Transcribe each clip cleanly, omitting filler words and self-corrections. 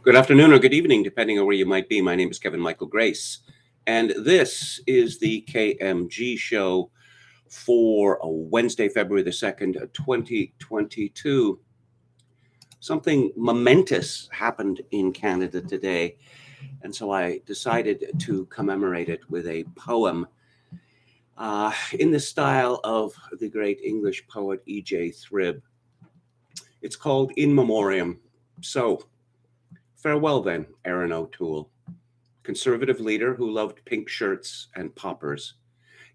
Good afternoon or good evening, depending on where you might be. My name is Kevin Michael Grace, and this is the KMG show for Wednesday, February the 2nd, 2022. Something momentous happened in Canada today, and so I decided to commemorate it with a poem in the style of the great English poet E.J. Thribb. It's called In Memoriam. So, farewell then, Erin O'Toole, conservative leader who loved pink shirts and poppers.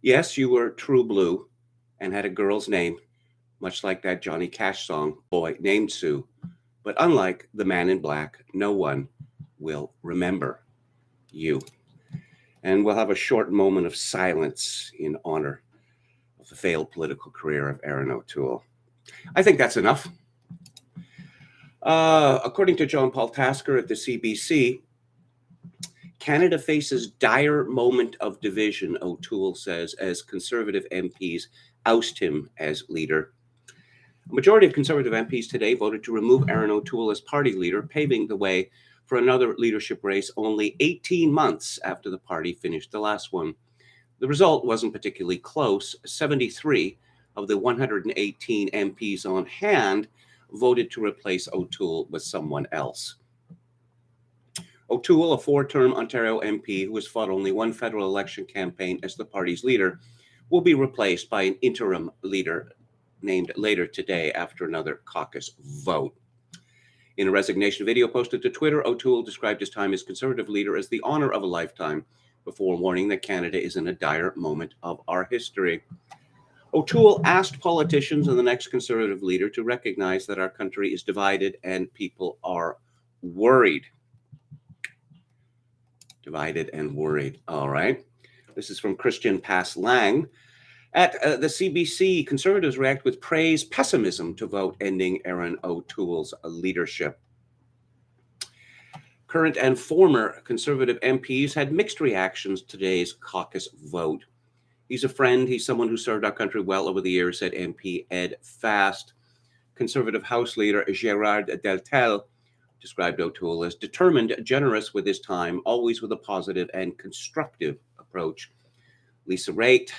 Yes, you were true blue and had a girl's name, much like that Johnny Cash song, Boy Named Sue. But unlike the man in black, no one will remember you. And we'll have a short moment of silence in honor of the failed political career of Erin O'Toole. I think that's enough. According to John Paul Tasker at the CBC, Canada faces dire moment of division, O'Toole says, as Conservative MPs oust him as leader. A majority of Conservative MPs today voted to remove Erin O'Toole as party leader, paving the way for another leadership race only 18 months after the party finished the last one. The result wasn't particularly close. 73 of the 118 MPs on hand voted to replace O'Toole with someone else. O'Toole, a four-term Ontario MP who has fought only one federal election campaign as the party's leader, will be replaced by an interim leader named later today after another caucus vote. In a resignation video posted to Twitter, O'Toole described his time as Conservative leader as the honor of a lifetime, before warning that Canada is in a dire moment of our history. O'Toole asked politicians and the next Conservative leader to recognize that our country is divided and people are worried. Divided and worried. All right. This is from Christian Pass Lang. At the CBC, Conservatives react with praise, pessimism to vote ending Erin O'Toole's leadership. Current and former Conservative MPs had mixed reactions to today's caucus vote. He's a friend. He's someone who served our country well over the years, said MP Ed Fast. Conservative House Leader Gérard Deltel described O'Toole as determined, generous with his time, always with a positive and constructive approach. Lisa Raitt,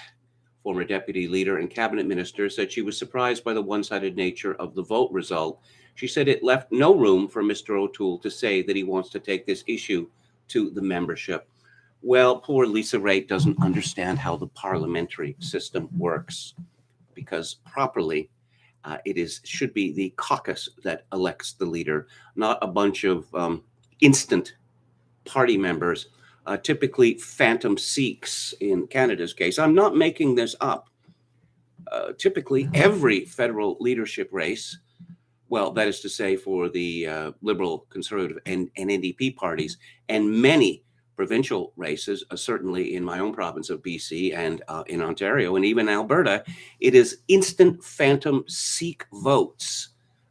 former deputy leader and cabinet minister, said she was surprised by the one-sided nature of the vote result. She said it left no room for Mr. O'Toole to say that he wants to take this issue to the membership. Well, poor Lisa Raitt doesn't understand how the parliamentary system works, because properly, it should be the caucus that elects the leader, not a bunch of instant party members, typically phantom Sikhs in Canada's case. I'm not making this up. Typically, every federal leadership race, well, that is to say for the Liberal, Conservative, and NDP parties, and many provincial races, certainly in my own province of BC and in Ontario and even Alberta, it is instant phantom Sikh votes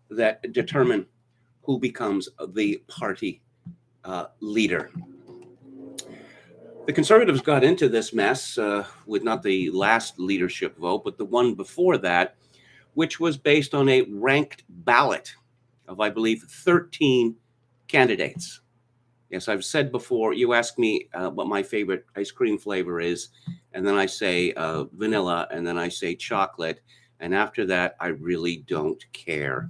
that determine who becomes the party leader. The Conservatives got into this mess with not the last leadership vote, but the one before that, which was based on a ranked ballot of, I believe, 13 candidates. Yes, I've said before, you ask me what my favorite ice cream flavor is, and then I say vanilla, and then I say chocolate, and after that, I really don't care.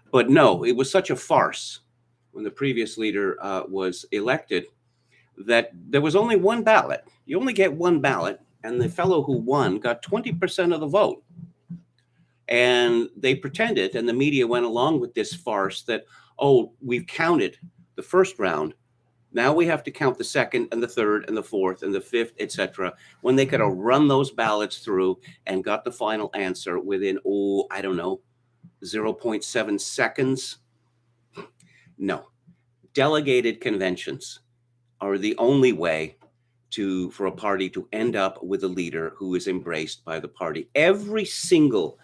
But no, it was such a farce when the previous leader was elected that there was only one ballot. You only get one ballot, and the fellow who won got 20% of the vote. And they pretended, and the media went along with this farce that, oh, we've counted the first round. Now we have to count the second and the third and the fourth and the fifth, etc. When they could have run those ballots through and got the final answer within, 0.7 seconds. No. Delegated conventions are the only way for a party to end up with a leader who is embraced by the party. Every single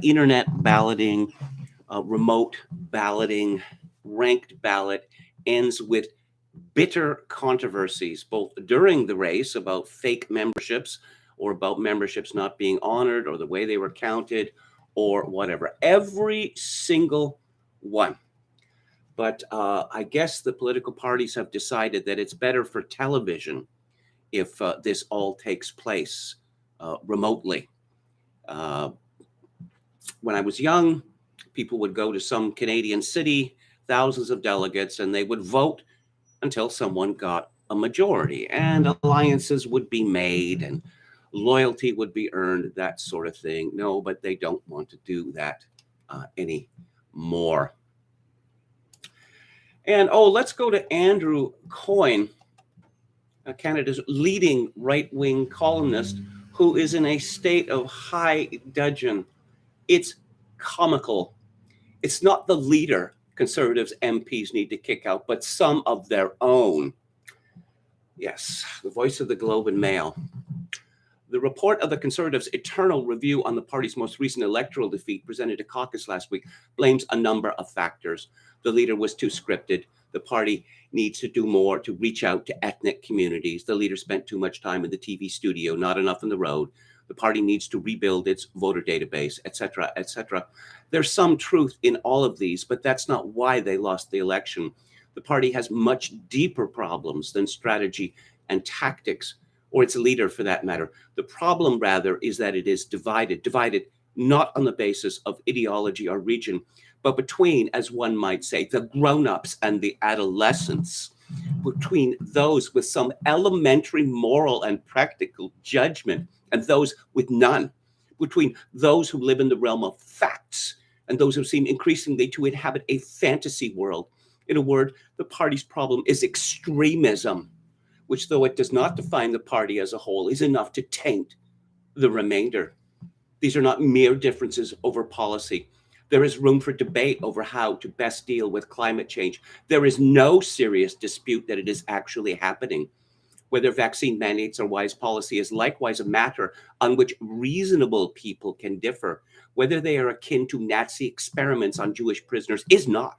internet balloting, remote balloting, ranked ballot ends with bitter controversies, both during the race about fake memberships or about memberships not being honored or the way they were counted or whatever. Every single one. But I guess the political parties have decided that it's better for television if this all takes place remotely. When I was young, people would go to some Canadian city, thousands of delegates, and they would vote until someone got a majority, and alliances would be made and loyalty would be earned, that sort of thing. No, but they don't want to do that anymore. And let's go to Andrew Coyne, Canada's leading right-wing columnist, who is in a state of high dudgeon. It's comical. It's not the leader Conservatives MPs need to kick out, but some of their own. Yes, the voice of the Globe and Mail. The report of the Conservatives' eternal review on the party's most recent electoral defeat presented to caucus last week blames a number of factors. The leader was too scripted. The party needs to do more to reach out to ethnic communities. The leader spent too much time in the TV studio, not enough on the road. The party needs to rebuild its voter database, etc., etc. There's some truth in all of these, but that's not why they lost the election. The party has much deeper problems than strategy and tactics, or its leader for that matter. The problem, rather, is that it is divided not on the basis of ideology or region, but between, as one might say, the grown-ups and the adolescents, between those with some elementary moral and practical judgment and those with none, between those who live in the realm of facts and those who seem increasingly to inhabit a fantasy world. In a word, the party's problem is extremism, which, though it does not define the party as a whole, is enough to taint the remainder. These are not mere differences over policy. There is room for debate over how to best deal with climate change. There is no serious dispute that it is actually happening. Whether vaccine mandates are wise policy is likewise a matter on which reasonable people can differ. Whether they are akin to Nazi experiments on Jewish prisoners is not.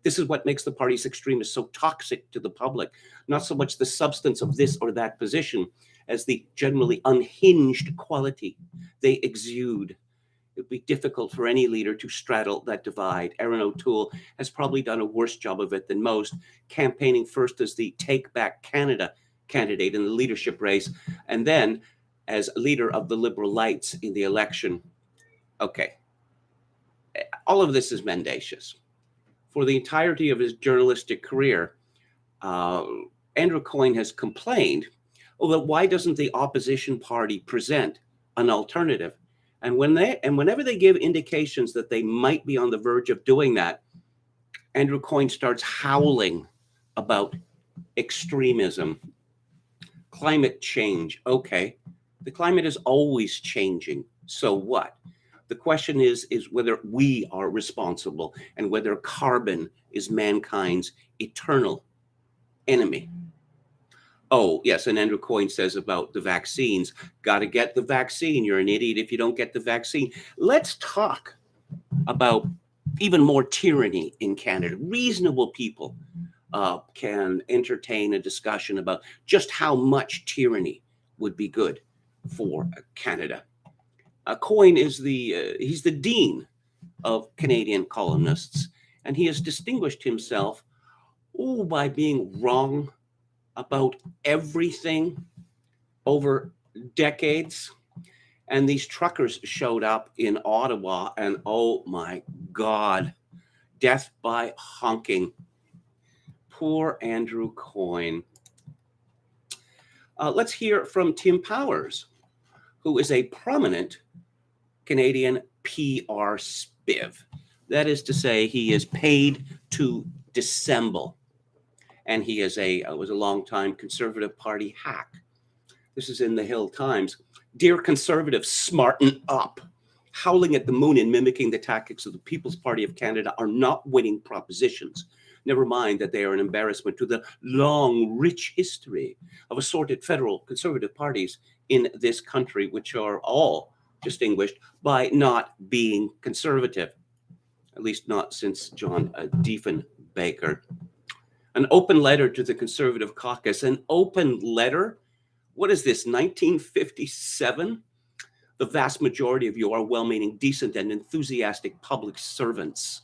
This is what makes the party's extremists so toxic to the public, not so much the substance of this or that position as the generally unhinged quality they exude. It would be difficult for any leader to straddle that divide. Erin O'Toole has probably done a worse job of it than most, campaigning first as the Take Back Canada candidate in the leadership race, and then as leader of the Liberal Lights in the election. Okay, all of this is mendacious. For the entirety of his journalistic career, Andrew Coyne has complained, that why doesn't the opposition party present an alternative? And whenever they give indications that they might be on the verge of doing that, Andrew Coyne starts howling about extremism. Climate change. Okay, the climate is always changing. So what? The question is whether we are responsible and whether carbon is mankind's eternal enemy. Oh, yes, and Andrew Coyne says about the vaccines, got to get the vaccine. You're an idiot if you don't get the vaccine. Let's talk about even more tyranny in Canada. Reasonable people can entertain a discussion about just how much tyranny would be good for Canada. Coyne is he's the dean of Canadian columnists, and he has distinguished himself by being wrong about everything over decades. And these truckers showed up in Ottawa, and oh my God, death by honking. Poor Andrew Coyne. Let's hear from Tim Powers, who is a prominent Canadian PR spiv. That is to say, he is paid to dissemble. And he is was a longtime Conservative Party hack. This is in the Hill Times. Dear Conservatives, smarten up. Howling at the moon and mimicking the tactics of the People's Party of Canada are not winning propositions. Never mind that they are an embarrassment to the long, rich history of assorted federal Conservative parties in this country, which are all distinguished by not being conservative, at least not since John Diefenbaker. An open letter to the Conservative caucus. An open letter? What is this, 1957? The vast majority of you are well-meaning, decent, and enthusiastic public servants.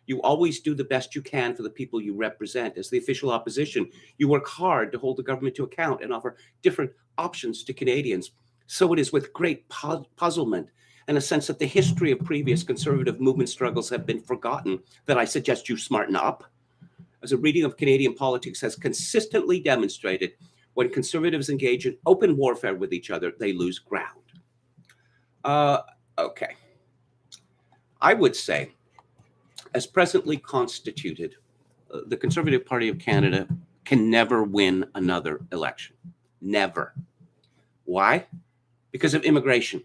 You always do the best you can for the people you represent. As the official opposition, you work hard to hold the government to account and offer different options to Canadians. So it is with great puzzlement and a sense that the history of previous conservative movement struggles have been forgotten that I suggest you smarten up. As a reading of Canadian politics has consistently demonstrated, when conservatives engage in open warfare with each other, they lose ground. Okay. I would say, as presently constituted, the Conservative Party of Canada can never win another election. Never. Why? Because of immigration.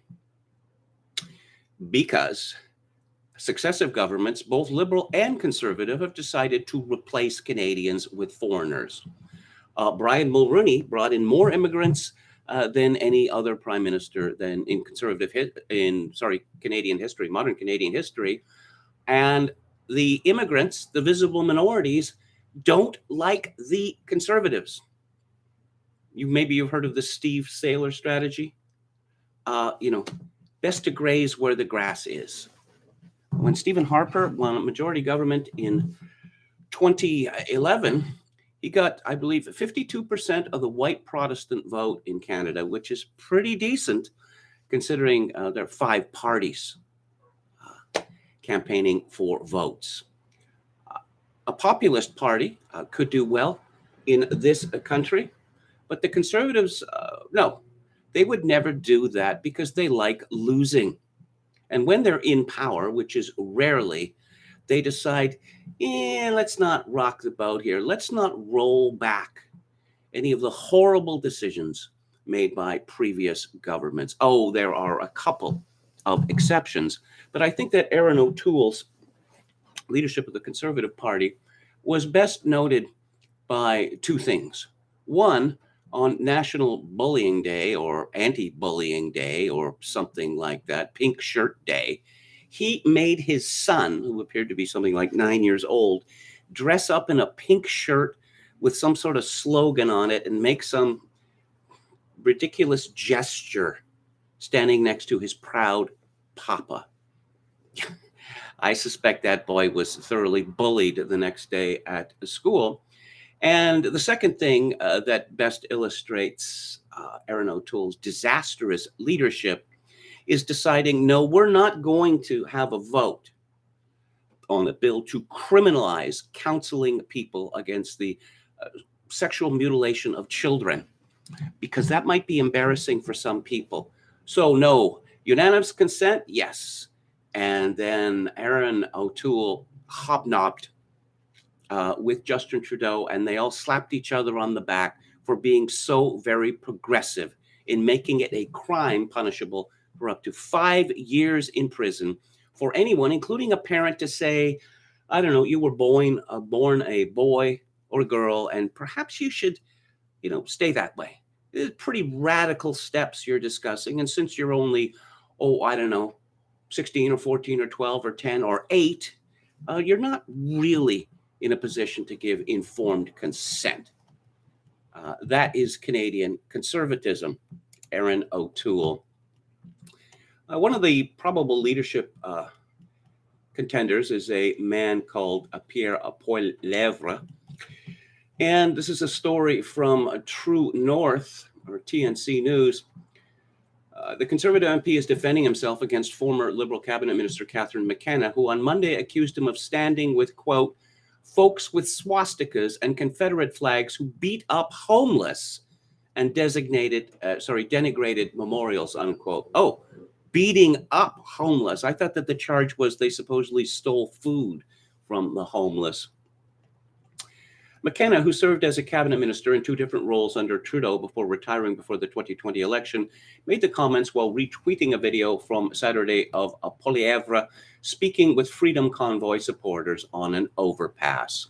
Because successive governments, both Liberal and Conservative, have decided to replace Canadians with foreigners. Brian Mulroney brought in more immigrants than any other prime minister than in Canadian history, modern Canadian history. And the immigrants, the visible minorities, don't like the Conservatives. Maybe you've heard of the Steve Saylor strategy. Best to graze where the grass is. When Stephen Harper won a majority government in 2011, he got, I believe, 52% of the white Protestant vote in Canada, which is pretty decent considering there are 5 parties campaigning for votes. A populist party could do well in this country, but the Conservatives, no, they would never do that because they like losing. And when they're in power, which is rarely, they decide, let's not rock the boat here. Let's not roll back any of the horrible decisions made by previous governments. Oh, there are a couple of exceptions. But I think that Erin O'Toole's leadership of the Conservative Party was best noted by 2 things. One, on National Bullying Day or Anti-Bullying Day or something like that, Pink Shirt Day, he made his son, who appeared to be something like 9 years old, dress up in a pink shirt with some sort of slogan on it and make some ridiculous gesture standing next to his proud papa. I suspect that boy was thoroughly bullied the next day at school. And the second thing that best illustrates Erin O'Toole's disastrous leadership is deciding, no, we're not going to have a vote on a bill to criminalize counseling people against the sexual mutilation of children, because that might be embarrassing for some people. So no, unanimous consent, yes. And then Erin O'Toole hobnobbed with Justin Trudeau, and they all slapped each other on the back for being so very progressive in making it a crime punishable for up to 5 years in prison for anyone, including a parent, to say, I don't know, you were born a boy or a girl, and perhaps you should, stay that way. It's pretty radical steps you're discussing. And since you're only, 16 or 14 or 12 or 10 or 8, you're not really in a position to give informed consent. That is Canadian conservatism. Erin O'Toole. One of the probable leadership contenders is a man called Pierre Poilievre. And this is a story from True North, or TNC News. The Conservative MP is defending himself against former Liberal Cabinet Minister Catherine McKenna, who on Monday accused him of standing with, quote, folks with swastikas and Confederate flags who beat up homeless and denigrated memorials, unquote. Oh, beating up homeless. I thought that the charge was they supposedly stole food from the homeless. McKenna, who served as a cabinet minister in 2 different roles under Trudeau before retiring before the 2020 election, made the comments while retweeting a video from Saturday of Poilievre speaking with Freedom Convoy supporters on an overpass.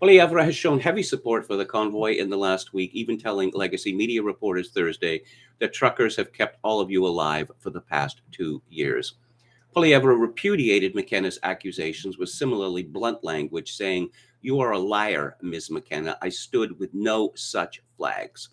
Poilievre has shown heavy support for the convoy in the last week, even telling Legacy Media reporters Thursday that truckers have kept all of you alive for the past 2 years. Poilievre repudiated McKenna's accusations with similarly blunt language, saying, "You are a liar, Ms. McKenna. I stood with no such flags."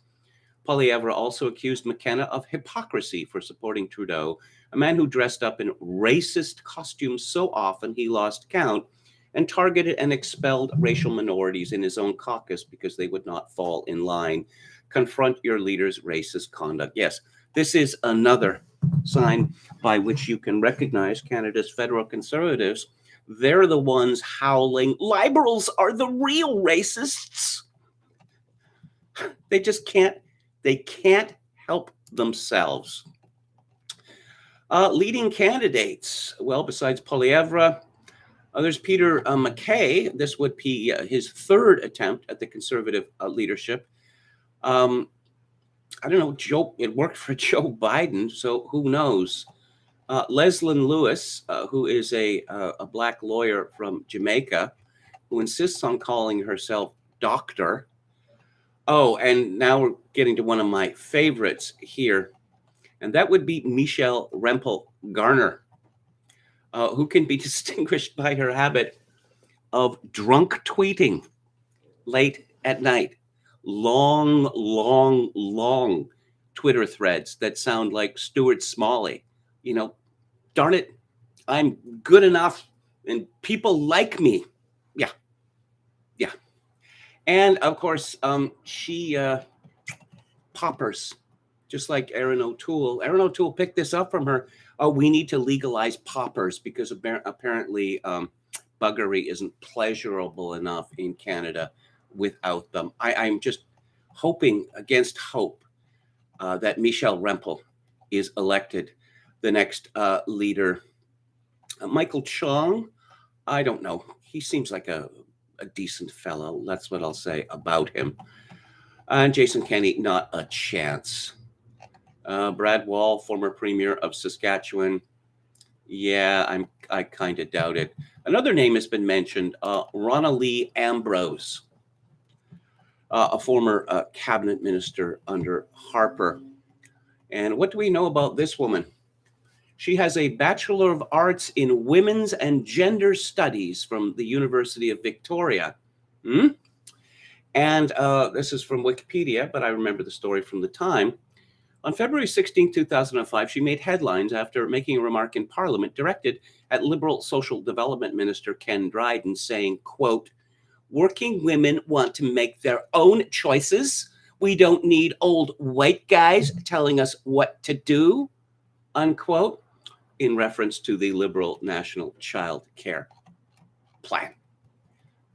Poilievre also accused McKenna of hypocrisy for supporting Trudeau a man who dressed up in racist costumes so often he lost count and targeted and expelled racial minorities in his own caucus because they would not fall in line. Confront your leader's racist conduct. Yes, this is another sign by which you can recognize Canada's federal Conservatives. They're the ones howling, liberals are the real racists. They just can't help themselves. Leading candidates, well, besides Poilievre, there's Peter MacKay. This would be his third attempt at the Conservative leadership. I don't know, it worked for Joe Biden, so who knows? Leslyn Lewis, who is a Black lawyer from Jamaica, who insists on calling herself Doctor. Oh, and now we're getting to one of my favorites here, and that would be Michelle Rempel Garner, who can be distinguished by her habit of drunk tweeting late at night. Long Twitter threads that sound like Stuart Smalley. You know, darn it, I'm good enough and people like me. Yeah. And of course, she poppers, just like Erin O'Toole. Erin O'Toole picked this up from her. Oh, we need to legalize poppers because apparently buggery isn't pleasurable enough in Canada without them. I'm just hoping against hope that Michelle Rempel is elected the next leader. Michael Chong, I don't know. He seems like a decent fellow. That's what I'll say about him. And Jason Kenney, not a chance. Brad Wall, former premier of Saskatchewan. Yeah, I kind of doubt it. Another name has been mentioned, Ronna Lee Ambrose, a former cabinet minister under Harper. And what do we know about this woman? She has a Bachelor of Arts in Women's and Gender Studies from the University of Victoria. And this is from Wikipedia, but I remember the story from the time. On February 16, 2005, she made headlines after making a remark in Parliament directed at Liberal Social Development Minister Ken Dryden saying, quote, "Working women want to make their own choices. We don't need old white guys telling us what to do," unquote, in reference to the Liberal National Child Care Plan.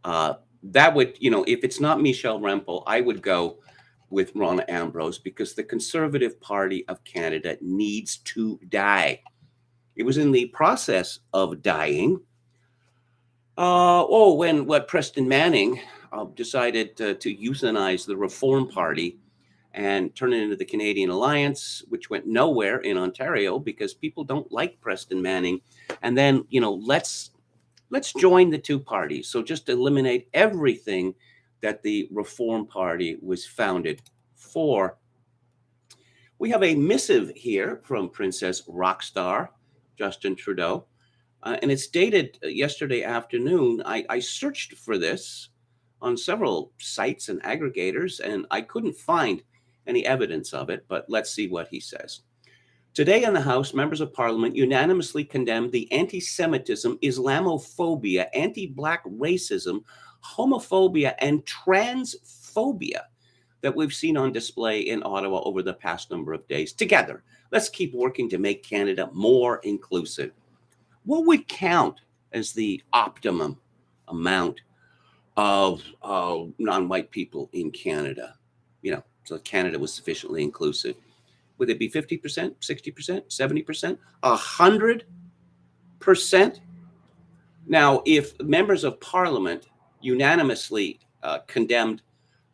That would, if it's not Michelle Rempel, I would go with Ronna Ambrose because the Conservative Party of Canada needs to die. It was in the process of dying. When Preston Manning decided to euthanize the Reform Party and turn it into the Canadian Alliance, which went nowhere in Ontario because people don't like Preston Manning. And then, let's join the two parties. So just eliminate everything that the Reform Party was founded for. We have a missive here from Princess Rockstar Justin Trudeau, and it's dated yesterday afternoon. I searched for this on several sites and aggregators, and I couldn't find any evidence of it, but let's see what he says. Today in the House, members of Parliament unanimously condemned the anti-Semitism, Islamophobia, anti-Black racism, homophobia, and transphobia that we've seen on display in Ottawa over the past number of days. Together, let's keep working to make Canada more inclusive. What would count as the optimum amount of non-white people in Canada? So Canada was sufficiently inclusive. Would it be 50%, 60%, 70%, 100%? Now, if members of Parliament unanimously condemned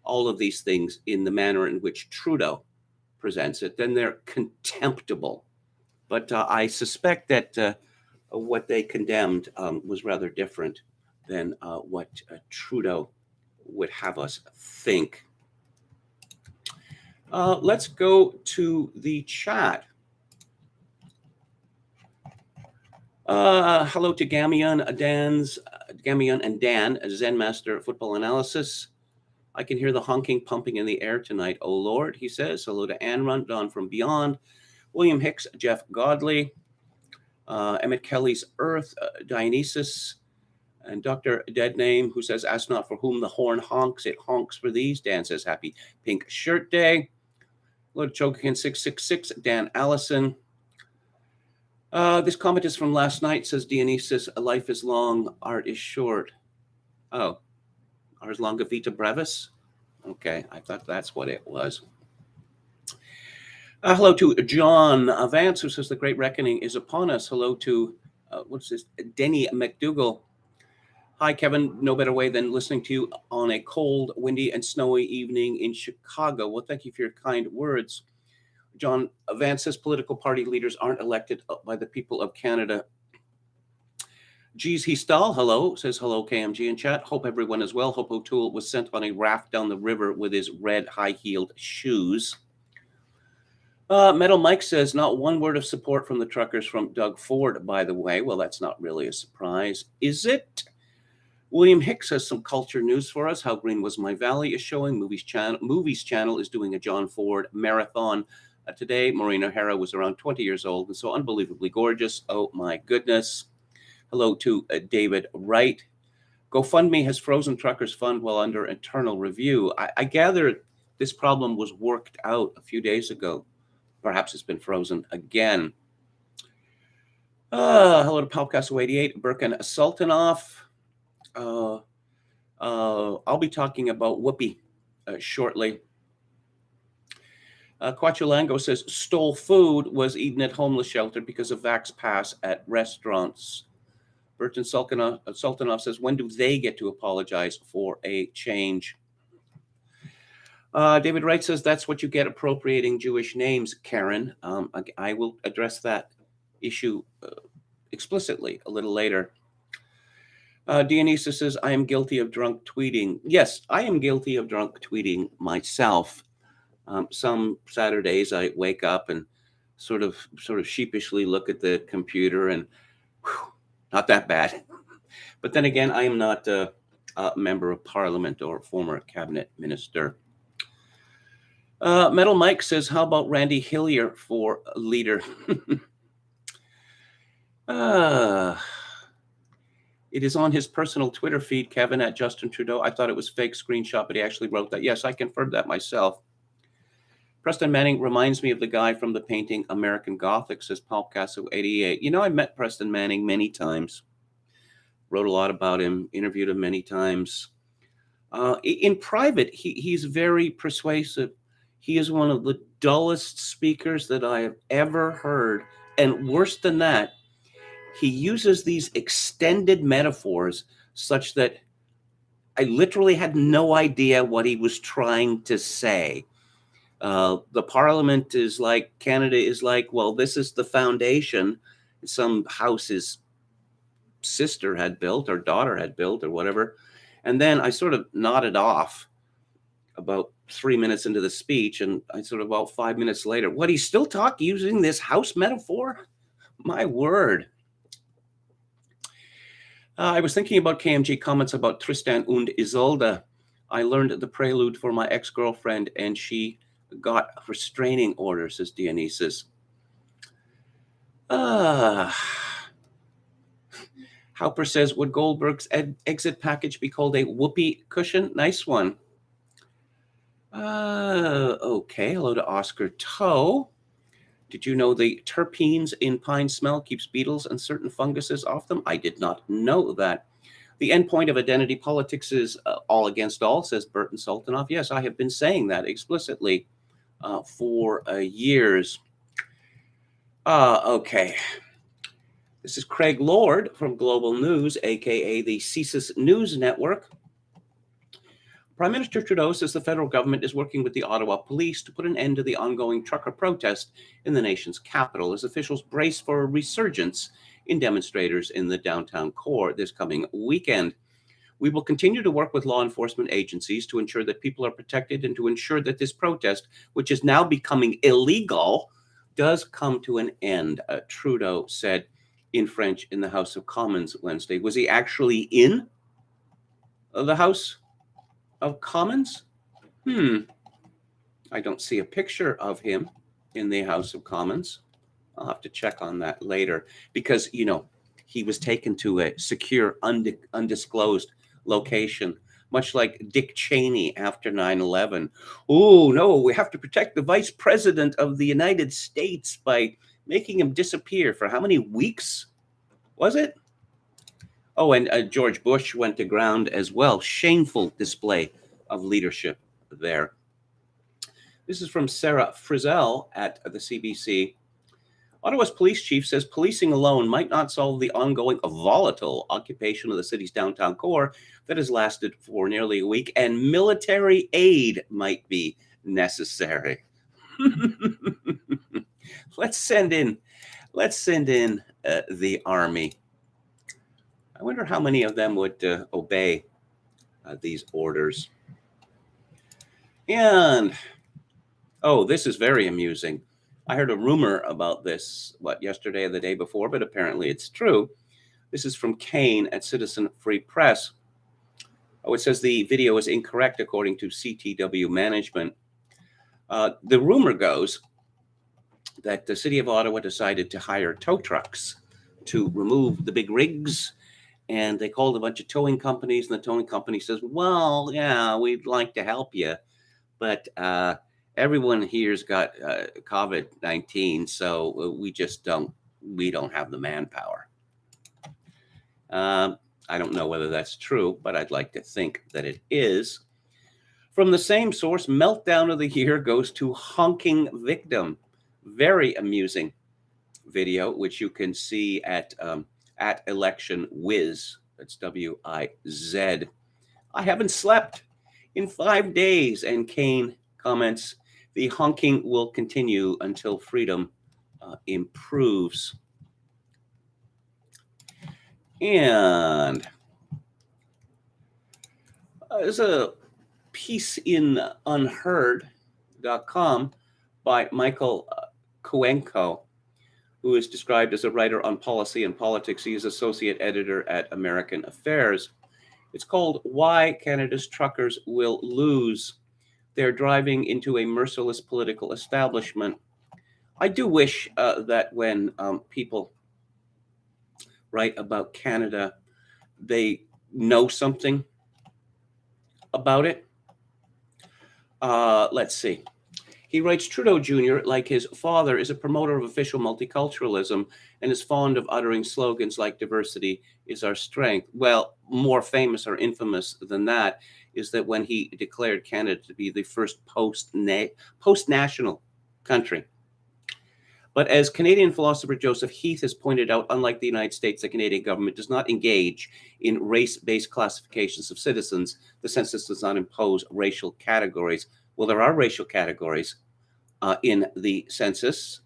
all of these things in the manner in which Trudeau presents it, then they're contemptible. But I suspect that what they condemned was rather different than what Trudeau would have us think. Let's go to the chat. Hello to Gamion and Dan, Zen Master Football Analysis. I can hear the honking pumping in the air tonight. Oh, Lord, he says. Hello to Anne Run, Don from Beyond. William Hicks, Jeff Godley. Emmett Kelly's Earth, Dionysus, and Dr. Deadname, who says, ask not for whom the horn honks, it honks for these. Dan says, happy Pink Shirt Day. Lord Chokin 666, Dan Allison. This comment is from last night, says Dionysus, life is long, art is short. Oh, ars longa vita brevis? Okay, I thought that's what it was. Hello to John Vance, who says the Great Reckoning is upon us. Hello to, what's this, Denny McDougall. Hi, Kevin. No better way than listening to you on a cold, windy, and snowy evening in Chicago. Well, thank you for your kind words. John Vance says political party leaders aren't elected by the people of Canada. Geez, he stall. Hello, says hello, KMG in chat. Hope everyone is well. Hope O'Toole was sent on a raft down the river with his red high-heeled shoes. Metal Mike says, not one word of support from the truckers from Doug Ford, by the way. Well, that's not really a surprise, is it? William Hicks has some culture news for us. How Green Was My Valley is showing. Movies Channel is doing a John Ford marathon today. Maureen O'Hara was around 20 years old and so unbelievably gorgeous. Oh, my goodness. Hello to David Wright. GoFundMe has frozen truckers' fund while under internal review. I gather this problem was worked out a few days ago. Perhaps it's been frozen again. Hello to Palcasso 88, Birkin Sultanov. I'll be talking about Whoopi shortly. Quachulango says, stole food, was eaten at homeless shelter because of Vax Pass at restaurants. Burton Sultanov says, when do they get to apologize for a change? David Wright says, that's what you get appropriating Jewish names, Karen. I will address that issue explicitly a little later. Dionysus says, I am guilty of drunk tweeting. Yes, I am guilty of drunk tweeting myself. Some Saturdays I wake up and sort of sheepishly look at the computer and whew, not that bad. But then again, I am not a member of parliament or former cabinet minister. Metal Mike says, how about Randy Hillier for leader? It is on his personal Twitter feed, Kevin, at Justin Trudeau. I thought it was fake screenshot, but he actually wrote that. Yes, I confirmed that myself. Preston Manning reminds me of the guy from the painting American Gothic, says Paul Casso 88. You know, I met Preston Manning many times. Wrote a lot about him, interviewed him many times. In private, he's very persuasive. He is one of the dullest speakers that I have ever heard. And worse than that, he uses these extended metaphors such that I literally had no idea what he was trying to say. The parliament is like, Canada is like, well, this is the foundation some house his sister had built or daughter had built or whatever. And then I sort of nodded off about 3 minutes into the speech, and I sort of about 5 minutes later, what, he's still using this house metaphor? My word. I was thinking about KMG comments about Tristan und Isolde. I learned the prelude for my ex-girlfriend, and she got restraining orders, says Dionysus. Hauper says, would Goldberg's exit package be called a whoopee cushion? Nice one. Okay, hello to Oscar Toe. Did you know the terpenes in pine smell keeps beetles and certain funguses off them? I did not know that. The end point of identity politics is all against all, says Burton Sultanov. Yes, I have been saying that explicitly for years. Okay. This is Craig Lord from Global News, a.k.a. the CSIS News Network. Prime Minister Trudeau says the federal government is working with the Ottawa police to put an end to the ongoing trucker protest in the nation's capital as officials brace for a resurgence in demonstrators in the downtown core this coming weekend. We will continue to work with law enforcement agencies to ensure that people are protected and to ensure that this protest, which is now becoming illegal, does come to an end, Trudeau said in French in the House of Commons Wednesday. Was he actually in the House of Commons? I don't see a picture of him in the House of Commons. I'll have to check on that later because, he was taken to a secure, undisclosed location, much like Dick Cheney after 9/11. Oh, no, we have to protect the vice president of the United States by making him disappear for how many weeks was it? Oh, and George Bush went to ground as well. Shameful display of leadership there. This is from Sarah Frizzell at the CBC. Ottawa's police chief says policing alone might not solve the ongoing volatile occupation of the city's downtown core that has lasted for nearly a week, and military aid might be necessary. Let's send in the army. I wonder how many of them would obey these orders. And, this is very amusing. I heard a rumor about this, yesterday or the day before, but apparently it's true. This is from Kane at Citizen Free Press. It says the video is incorrect according to CTW management. The rumor goes that the city of Ottawa decided to hire tow trucks to remove the big rigs, and they called a bunch of towing companies, and the towing company says, well, yeah, we'd like to help you, but everyone here's got COVID-19, so we don't have the manpower. I don't know whether that's true, but I'd like to think that it is. From the same source, meltdown of the year goes to honking victim. Very amusing video, which you can see at Election Wiz. That's WIZ. I haven't slept in 5 days, and Kane comments, the honking will continue until freedom improves. And there's a piece in unheard.com by Michael Kuenko, who is described as a writer on policy and politics. He is associate editor at American Affairs. It's called Why Canada's Truckers Will Lose. They're driving into a merciless political establishment. I do wish that when people write about Canada, they know something about it. Let's see. He writes, Trudeau Jr., like his father, is a promoter of official multiculturalism and is fond of uttering slogans like diversity is our strength. Well, more famous or infamous than that is that when he declared Canada to be the first post-national country. But as Canadian philosopher Joseph Heath has pointed out, unlike the United States, the Canadian government does not engage in race-based classifications of citizens. The census does not impose racial categories. Well, there are racial categories in the census.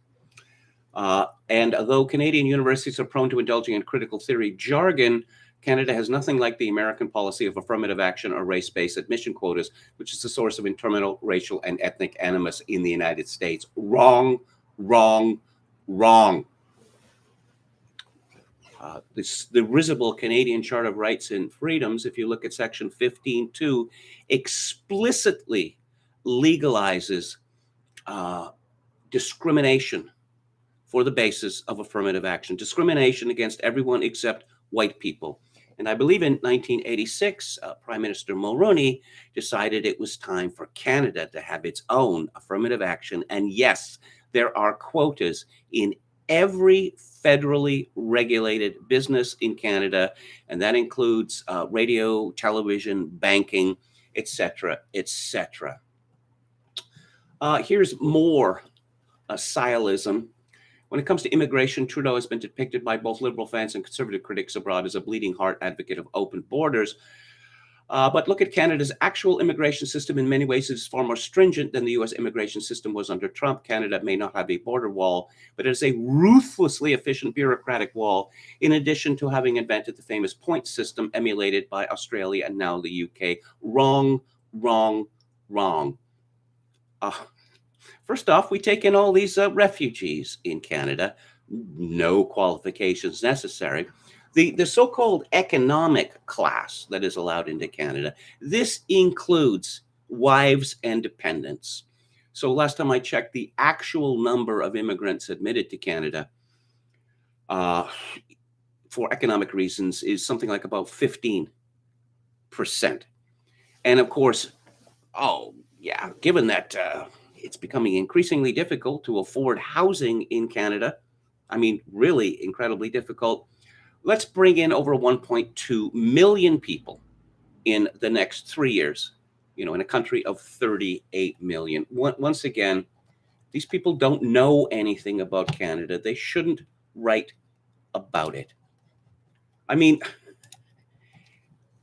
And though Canadian universities are prone to indulging in critical theory jargon, Canada has nothing like the American policy of affirmative action or race-based admission quotas, which is the source of internal racial and ethnic animus in the United States. Wrong, wrong, wrong. The risible Canadian Charter of Rights and Freedoms, if you look at Section 15.2, explicitly legalizes discrimination for the basis of affirmative action, discrimination against everyone except white people. And I believe in 1986, Prime Minister Mulroney decided it was time for Canada to have its own affirmative action. And yes, there are quotas in every federally regulated business in Canada, and that includes radio, television, banking, etc., etc. Here's more sialism. When it comes to immigration, Trudeau has been depicted by both Liberal fans and Conservative critics abroad as a bleeding heart advocate of open borders. But look at Canada's actual immigration system. In many ways, it is far more stringent than the U.S. immigration system was under Trump. Canada may not have a border wall, but it is a ruthlessly efficient bureaucratic wall, in addition to having invented the famous point system emulated by Australia and now the UK. Wrong, wrong, wrong. First off, we take in all these refugees in Canada. No qualifications necessary. The so-called economic class that is allowed into Canada, this includes wives and dependents. So last time I checked, the actual number of immigrants admitted to Canada uh, for economic reasons is something like about 15%. And of course, oh, yeah, given that it's becoming increasingly difficult to afford housing in Canada, I mean, really incredibly difficult, let's bring in over 1.2 million people in the next 3 years, in a country of 38 million. Once again, these people don't know anything about Canada. They shouldn't write about it. I mean,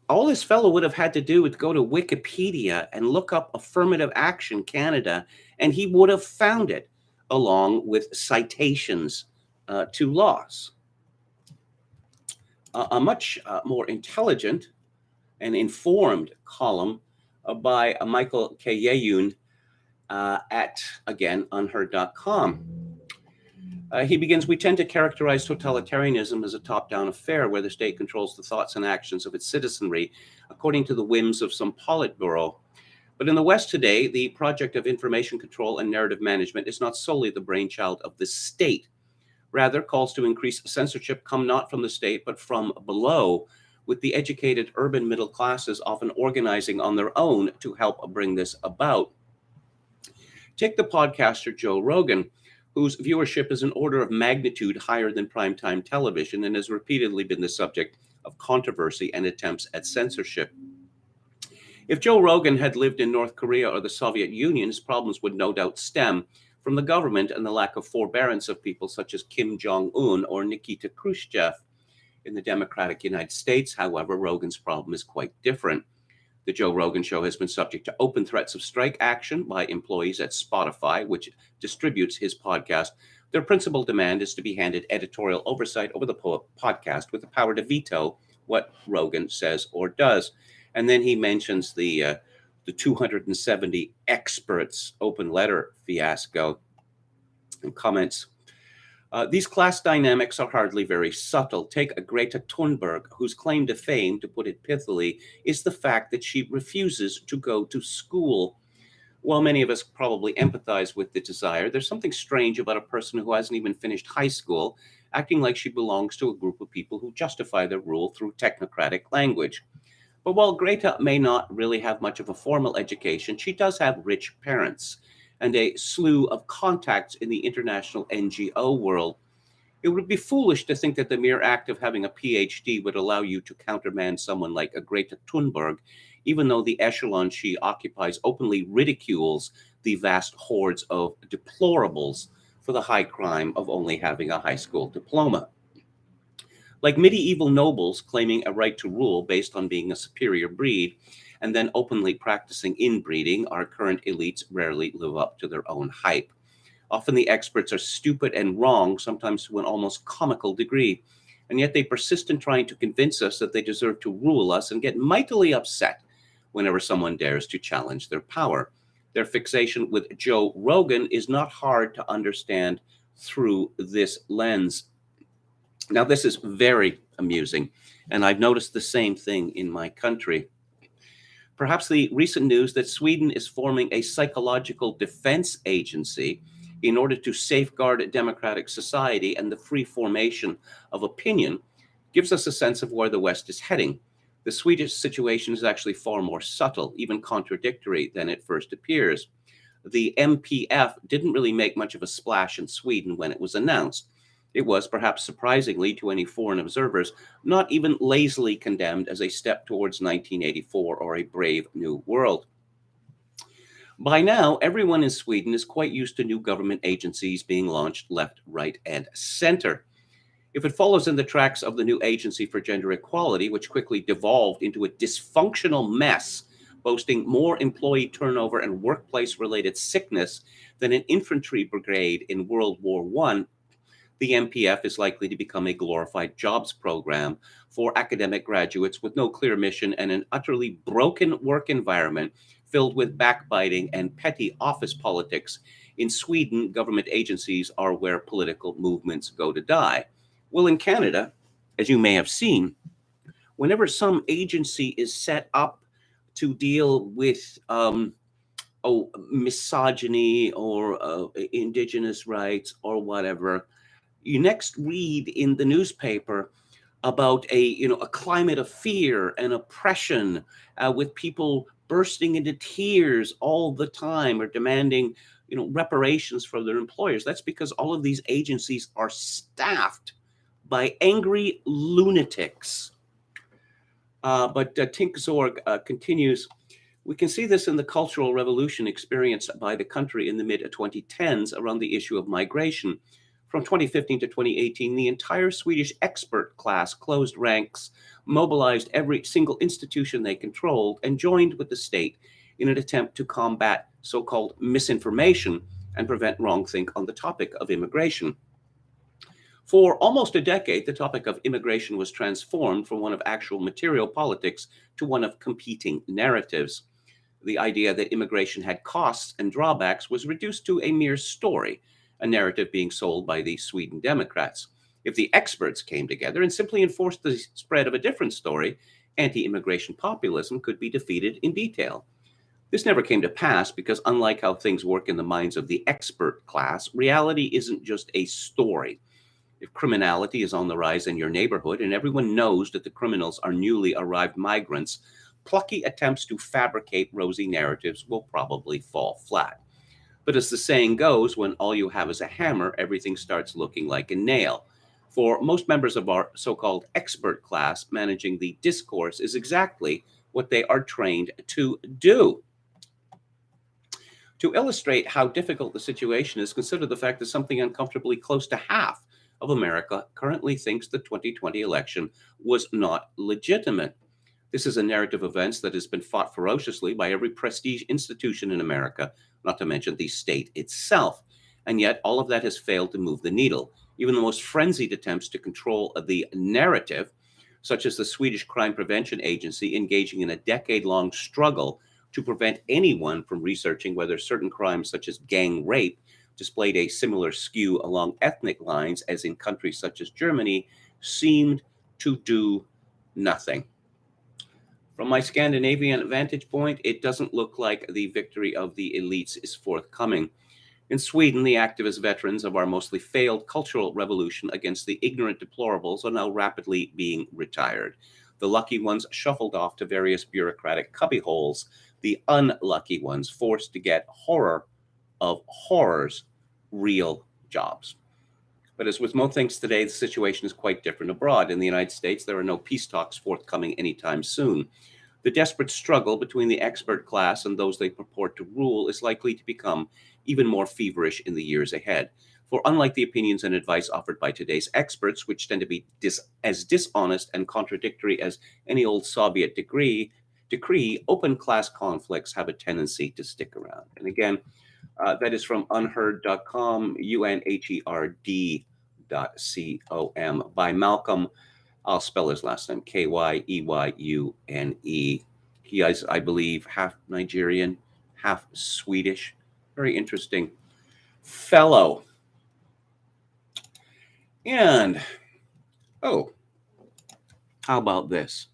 all this fellow would have had to do is go to Wikipedia and look up Affirmative Action Canada, and he would have found it along with citations to laws. A much more intelligent and informed column by Michael Kayeyun at, again, unheard.com. He begins, we tend to characterize totalitarianism as a top-down affair where the state controls the thoughts and actions of its citizenry according to the whims of some Politburo. But in the West today, the project of information control and narrative management is not solely the brainchild of the state. Rather, calls to increase censorship come not from the state, but from below, with the educated urban middle classes often organizing on their own to help bring this about. Take the podcaster Joe Rogan, whose viewership is an order of magnitude higher than primetime television and has repeatedly been the subject of controversy and attempts at censorship. If Joe Rogan had lived in North Korea or the Soviet Union, his problems would no doubt stem from the government and the lack of forbearance of people such as Kim Jong-un or Nikita Khrushchev. In the democratic United States, however, Rogan's problem is quite different. The Joe Rogan Show has been subject to open threats of strike action by employees at Spotify, which distributes his podcast. Their principal demand is to be handed editorial oversight over the podcast with the power to veto what Rogan says or does. And then he mentions the 270 experts open letter fiasco and comments. These class dynamics are hardly very subtle. Take a Greta Thunberg, whose claim to fame, to put it pithily, is the fact that she refuses to go to school. While many of us probably empathize with the desire, there's something strange about a person who hasn't even finished high school acting like she belongs to a group of people who justify their rule through technocratic language. But while Greta may not really have much of a formal education, she does have rich parents and a slew of contacts in the international NGO world. It would be foolish to think that the mere act of having a PhD would allow you to countermand someone like a Greta Thunberg, even though the echelon she occupies openly ridicules the vast hordes of deplorables for the high crime of only having a high school diploma. Like medieval nobles claiming a right to rule based on being a superior breed, and then openly practicing inbreeding, our current elites rarely live up to their own hype. Often the experts are stupid and wrong, sometimes to an almost comical degree, and yet they persist in trying to convince us that they deserve to rule us and get mightily upset whenever someone dares to challenge their power. Their fixation with Joe Rogan is not hard to understand through this lens. Now, this is very amusing, and I've noticed the same thing in my country. Perhaps the recent news that Sweden is forming a psychological defense agency in order to safeguard democratic society and the free formation of opinion gives us a sense of where the West is heading. The Swedish situation is actually far more subtle, even contradictory, than it first appears. The MPF didn't really make much of a splash in Sweden when it was announced. It was, perhaps surprisingly to any foreign observers, not even lazily condemned as a step towards 1984 or a brave new world. By now, everyone in Sweden is quite used to new government agencies being launched left, right, and center. If it follows in the tracks of the new Agency for Gender Equality, which quickly devolved into a dysfunctional mess, boasting more employee turnover and workplace-related sickness than an infantry brigade in World War I, the MPF is likely to become a glorified jobs program for academic graduates with no clear mission and an utterly broken work environment filled with backbiting and petty office politics. In Sweden, government agencies are where political movements go to die. Well, in Canada, as you may have seen, whenever some agency is set up to deal with misogyny or indigenous rights or whatever, you next read in the newspaper about a climate of fear and oppression, with people bursting into tears all the time or demanding reparations from their employers. That's because all of these agencies are staffed by angry lunatics. But Tink Zorg continues. We can see this in the cultural revolution experienced by the country in the mid-2010s around the issue of migration. From 2015 to 2018, the entire Swedish expert class closed ranks, mobilized every single institution they controlled, and joined with the state in an attempt to combat so-called misinformation and prevent wrongthink on the topic of immigration. For almost a decade, the topic of immigration was transformed from one of actual material politics to one of competing narratives. The idea that immigration had costs and drawbacks was reduced to a mere story, a narrative being sold by the Sweden Democrats. If the experts came together and simply enforced the spread of a different story, anti-immigration populism could be defeated in detail. This never came to pass because, unlike how things work in the minds of the expert class, reality isn't just a story. If criminality is on the rise in your neighborhood and everyone knows that the criminals are newly arrived migrants, plucky attempts to fabricate rosy narratives will probably fall flat. But as the saying goes, when all you have is a hammer, everything starts looking like a nail. For most members of our so-called expert class, managing the discourse is exactly what they are trained to do. To illustrate how difficult the situation is, consider the fact that something uncomfortably close to half of America currently thinks the 2020 election was not legitimate. This is a narrative of events that has been fought ferociously by every prestige institution in America, not to mention the state itself. And yet all of that has failed to move the needle. Even the most frenzied attempts to control the narrative, such as the Swedish Crime Prevention Agency engaging in a decade-long struggle to prevent anyone from researching whether certain crimes such as gang rape displayed a similar skew along ethnic lines as in countries such as Germany, seemed to do nothing. From my Scandinavian vantage point, it doesn't look like the victory of the elites is forthcoming. In Sweden, the activist veterans of our mostly failed cultural revolution against the ignorant deplorables are now rapidly being retired. The lucky ones shuffled off to various bureaucratic cubbyholes, the unlucky ones forced to get horror of horrors, real jobs. But as with most things today, the situation is quite different abroad. In the United States, there are no peace talks forthcoming anytime soon. The desperate struggle between the expert class and those they purport to rule is likely to become even more feverish in the years ahead. For unlike the opinions and advice offered by today's experts, which tend to be as dishonest and contradictory as any old Soviet decree, open class conflicts have a tendency to stick around. And again, that is from unheard.com, unherd.com, by Malcolm. I'll spell his last name, Kyeyune. He is, I believe, half Nigerian, half Swedish. Very interesting fellow. And, how about this?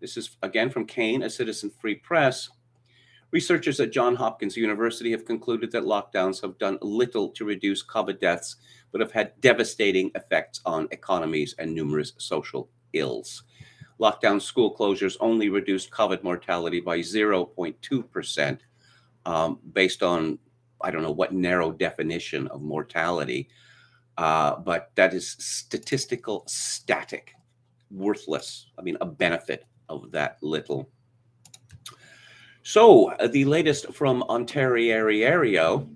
This is, again, from Kane, a Citizen Free Press. Researchers at Johns Hopkins University have concluded that lockdowns have done little to reduce COVID deaths, but have had devastating effects on economies and numerous social ills. Lockdown school closures only reduced COVID mortality by 0.2%, based on, I don't know what narrow definition of mortality, but that is statistical static, worthless. I mean, a benefit of that little. So the latest from Ontario,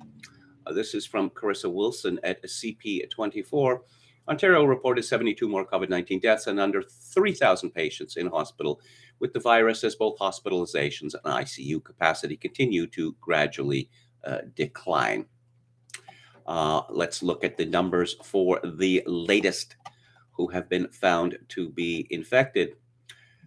this is from Carissa Wilson at CP24. Ontario reported 72 more COVID-19 deaths and under 3,000 patients in hospital with the virus, as both hospitalizations and ICU capacity continue to gradually decline. Let's look at the numbers for the latest who have been found to be infected.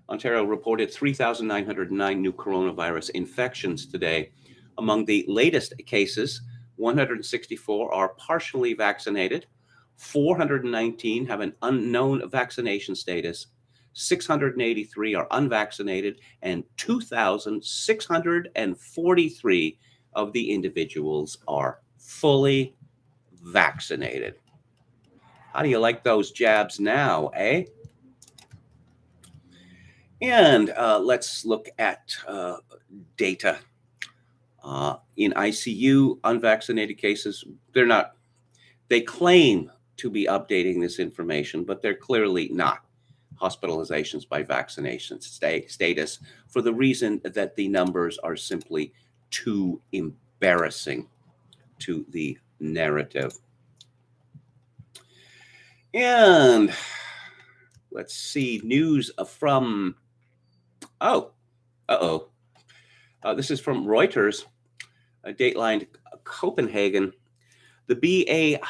Ontario reported 3,909 new coronavirus infections today. Among the latest cases, 164 are partially vaccinated, 419 have an unknown vaccination status, 683 are unvaccinated, and 2,643 of the individuals are fully vaccinated. How do you like those jabs now, eh? And let's look at data. In ICU, unvaccinated cases, they claim to be updating this information, but they're clearly not. Hospitalizations by vaccination status, for the reason that the numbers are simply too embarrassing to the narrative. And let's see, news from, this is from Reuters, dateline Copenhagen. The BA.2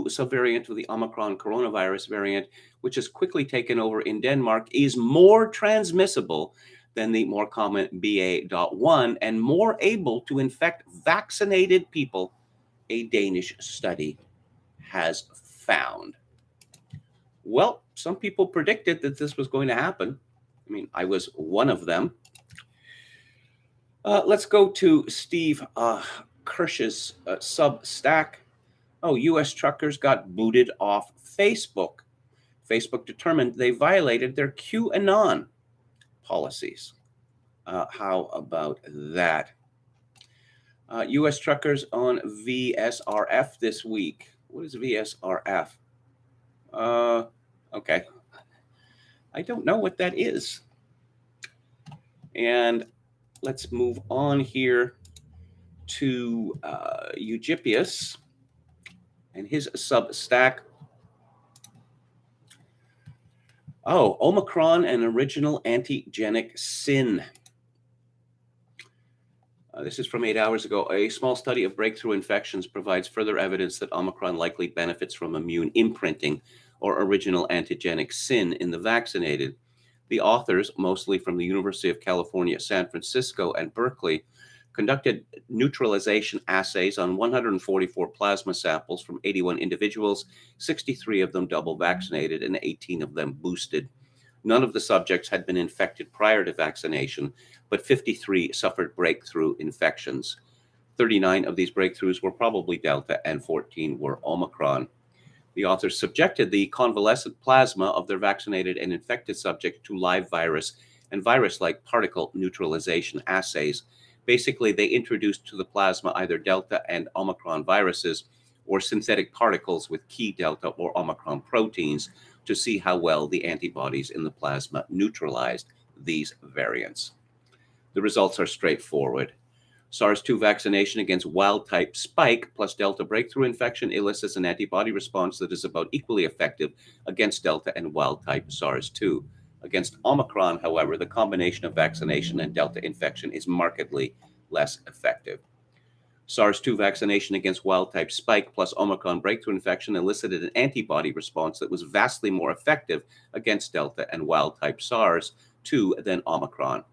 subvariant of the Omicron coronavirus variant, which has quickly taken over in Denmark, is more transmissible than the more common BA.1 and more able to infect vaccinated people, a Danish study has found. Well, some people predicted that this was going to happen. I mean, I was one of them. Let's go to Steve Kirsch's Substack. U.S. truckers got booted off Facebook. Facebook determined they violated their QAnon policies. How about that? U.S. truckers on VSRF this week. What is VSRF? Okay. I don't know what that is. And let's move on here to Eugipius and his Substack. Omicron, an original antigenic sin. This is from 8 hours ago. A small study of breakthrough infections provides further evidence that Omicron likely benefits from immune imprinting or original antigenic sin in the vaccinated. The authors, mostly from the University of California, San Francisco, and Berkeley, conducted neutralization assays on 144 plasma samples from 81 individuals, 63 of them double vaccinated and 18 of them boosted. None of the subjects had been infected prior to vaccination, but 53 suffered breakthrough infections. 39 of these breakthroughs were probably Delta and 14 were Omicron. The authors subjected the convalescent plasma of their vaccinated and infected subjects to live virus and virus-like particle neutralization assays. Basically, they introduced to the plasma either Delta and Omicron viruses or synthetic particles with key Delta or Omicron proteins to see how well the antibodies in the plasma neutralized these variants. The results are straightforward. SARS-2 vaccination against wild-type spike plus Delta breakthrough infection elicits an antibody response that is about equally effective against Delta and wild-type SARS-2. Against Omicron, however, the combination of vaccination and Delta infection is markedly less effective. SARS-2 vaccination against wild-type spike plus Omicron breakthrough infection elicited an antibody response that was vastly more effective against Delta and wild-type SARS-2 than Omicron.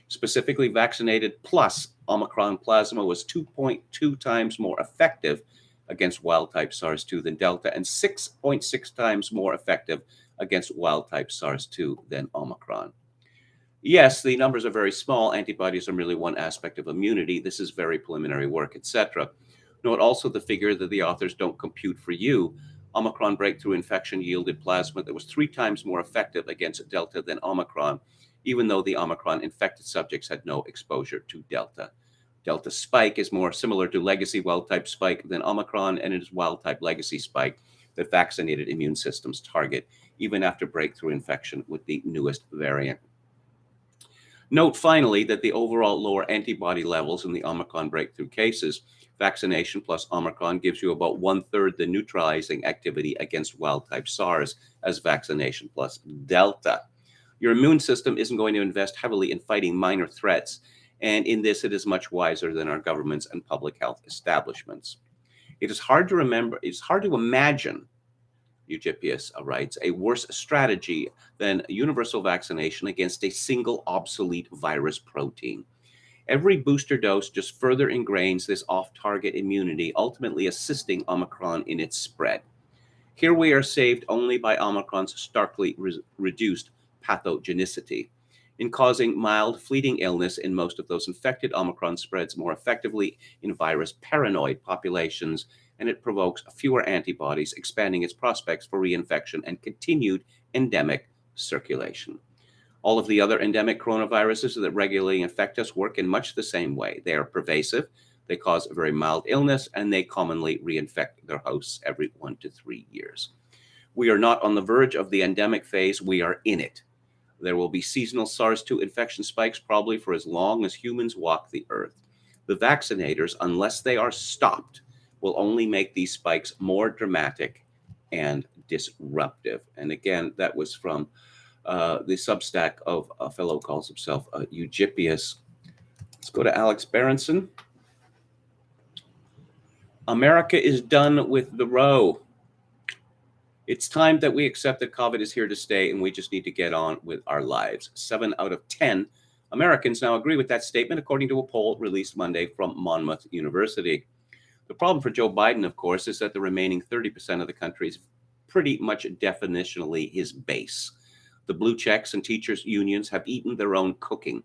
Specifically, vaccinated plus Omicron plasma was 2.2 times more effective against wild-type SARS-2 than Delta and 6.6 times more effective against wild-type SARS-2 than Omicron. Yes, the numbers are very small. Antibodies are merely one aspect of immunity. This is very preliminary work, etc. Note also the figure that the authors don't compute for you. Omicron breakthrough infection yielded plasma that was 3 times more effective against Delta than Omicron, even though the Omicron infected subjects had no exposure to Delta. Delta spike is more similar to legacy wild-type spike than Omicron, and it is wild-type legacy spike that vaccinated immune systems target, even after breakthrough infection with the newest variant. Note finally that the overall lower antibody levels in the Omicron breakthrough cases, vaccination plus Omicron gives you about 1/3 the neutralizing activity against wild-type SARS as vaccination plus Delta. Your immune system isn't going to invest heavily in fighting minor threats, and in this it is much wiser than our governments and public health establishments. It is hard to imagine, Eugipius writes, a worse strategy than universal vaccination against a single obsolete virus protein. Every booster dose just further ingrains this off-target immunity, ultimately assisting Omicron in its spread. Here we are saved only by Omicron's starkly reduced pathogenicity. In causing mild, fleeting illness in most of those infected, Omicron spreads more effectively in virus paranoid populations, and it provokes fewer antibodies, expanding its prospects for reinfection and continued endemic circulation. All of the other endemic coronaviruses that regularly infect us work in much the same way. They are pervasive, they cause a very mild illness, and they commonly reinfect their hosts every 1 to 3 years. We are not on the verge of the endemic phase, we are in it. There will be seasonal SARS-2 infection spikes probably for as long as humans walk the earth. The vaccinators, unless they are stopped, will only make these spikes more dramatic and disruptive. And again, that was from the Substack of a fellow who calls himself Eugippius. Let's go to Alex Berenson. America is done with the row. It's time that we accept that COVID is here to stay, and we just need to get on with our lives. 7 out of 10 Americans now agree with that statement, according to a poll released Monday from Monmouth University. The problem for Joe Biden, of course, is that the remaining 30% of the country is pretty much definitionally his base. The blue checks and teachers' unions have eaten their own cooking.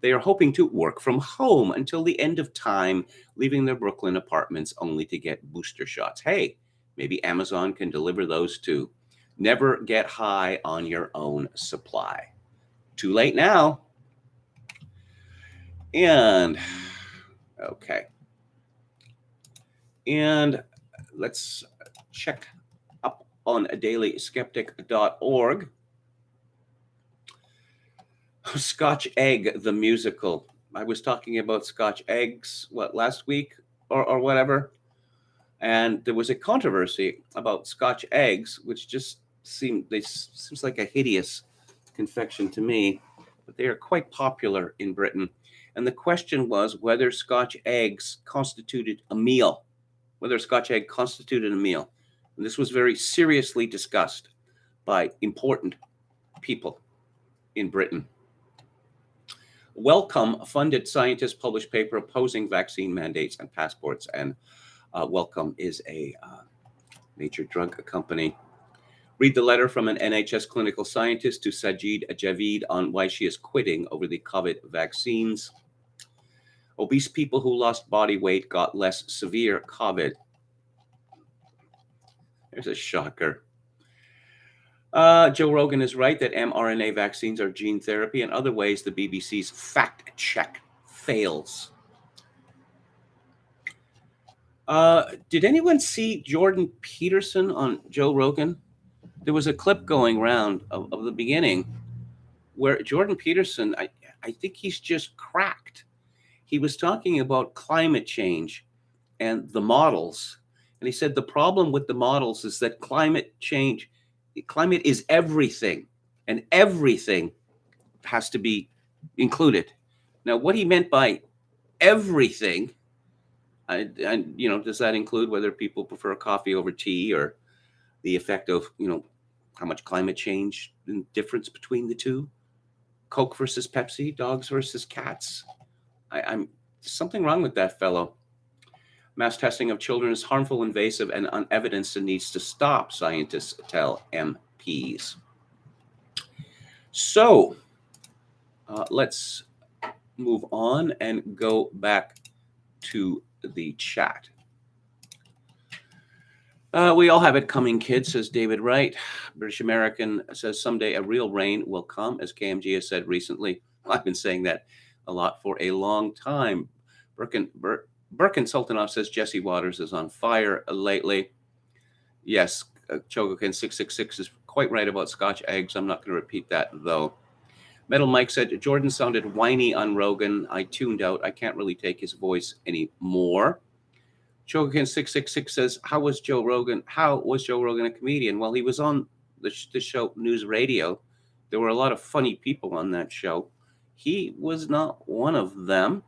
They are hoping to work from home until the end of time, leaving their Brooklyn apartments only to get booster shots. Hey, maybe Amazon can deliver those too. Never get high on your own supply. Too late now. And, okay. And let's check up on dailyskeptic.org. Scotch Egg, the musical. I was talking about Scotch eggs, last week or whatever. And there was a controversy about Scotch eggs, which just seems like a hideous confection to me, but they are quite popular in Britain. And the question was whether Scotch eggs constituted a meal, whether a Scotch egg constituted a meal. And this was very seriously discussed by important people in Britain. Wellcome funded scientists published paper opposing vaccine mandates and passports, and Wellcome is a major drug company. Read the letter from an NHS clinical scientist to Sajid Javid on why she is quitting over the COVID vaccines. Obese people who lost body weight got less severe COVID. There's a shocker. Joe Rogan is right that mRNA vaccines are gene therapy. In other ways, the BBC's fact check fails. Did anyone see Jordan Peterson on Joe Rogan? There was a clip going around of the beginning where Jordan Peterson, I think he's just cracked. He was talking about climate change and the models. And he said the problem with the models is that climate is everything, and everything has to be included. Now, what he meant by everything, does that include whether people prefer coffee over tea, or the effect of, how much climate change and difference between the two? Coke versus Pepsi, dogs versus cats. I'm something wrong with that fellow. Mass testing of children is harmful, invasive, and unevidenced and needs to stop, scientists tell MPs. So let's move on and go back to the chat. We all have it coming, kids, says David Wright. British American says someday a real rain will come, as KMG has said recently. I've been saying that a lot for a long time. Birkin Sultanov says Jesse Waters is on fire lately. Yes, Chogokin 666 is quite right about Scotch eggs. I'm not going to repeat that, though. Metal Mike said Jordan sounded whiny on Rogan. I tuned out. I can't really take his voice anymore. Chogokin 666 says, How was Joe Rogan a comedian? Well, he was on the show News Radio. There were a lot of funny people on that show. He was not one of them.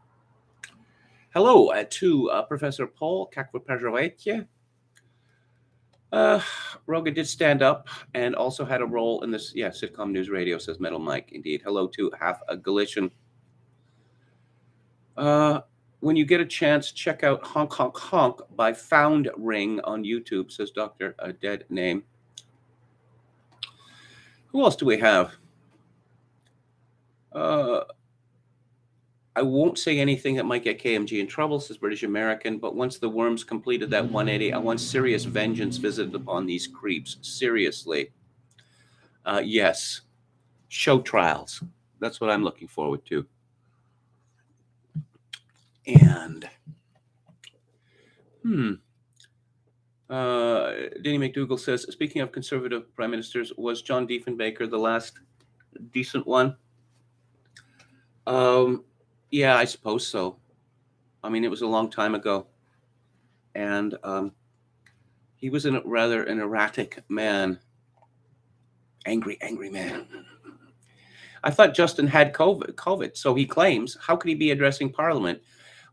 Hello to Professor Paul Kakvapajarvaitya. Rogan did stand up and also had a role in this, sitcom News Radio, says Metal Mike. Indeed. Hello to Half a Galician. when you get a chance, check out Honk Honk Honk by Found Ring on YouTube, says Dr. Dead Name. Who else do we have? I won't say anything that might get KMG in trouble, says British American, but once the worms completed that 180, I want serious vengeance visited upon these creeps. Seriously. Yes. Show trials. That's what I'm looking forward to. And, Denny McDougall says, speaking of conservative prime ministers, was John Diefenbaker the last decent one? Yeah, I suppose so. I mean, it was a long time ago. And he was rather an erratic man. Angry man. I thought Justin had COVID, so he claims. How could he be addressing Parliament?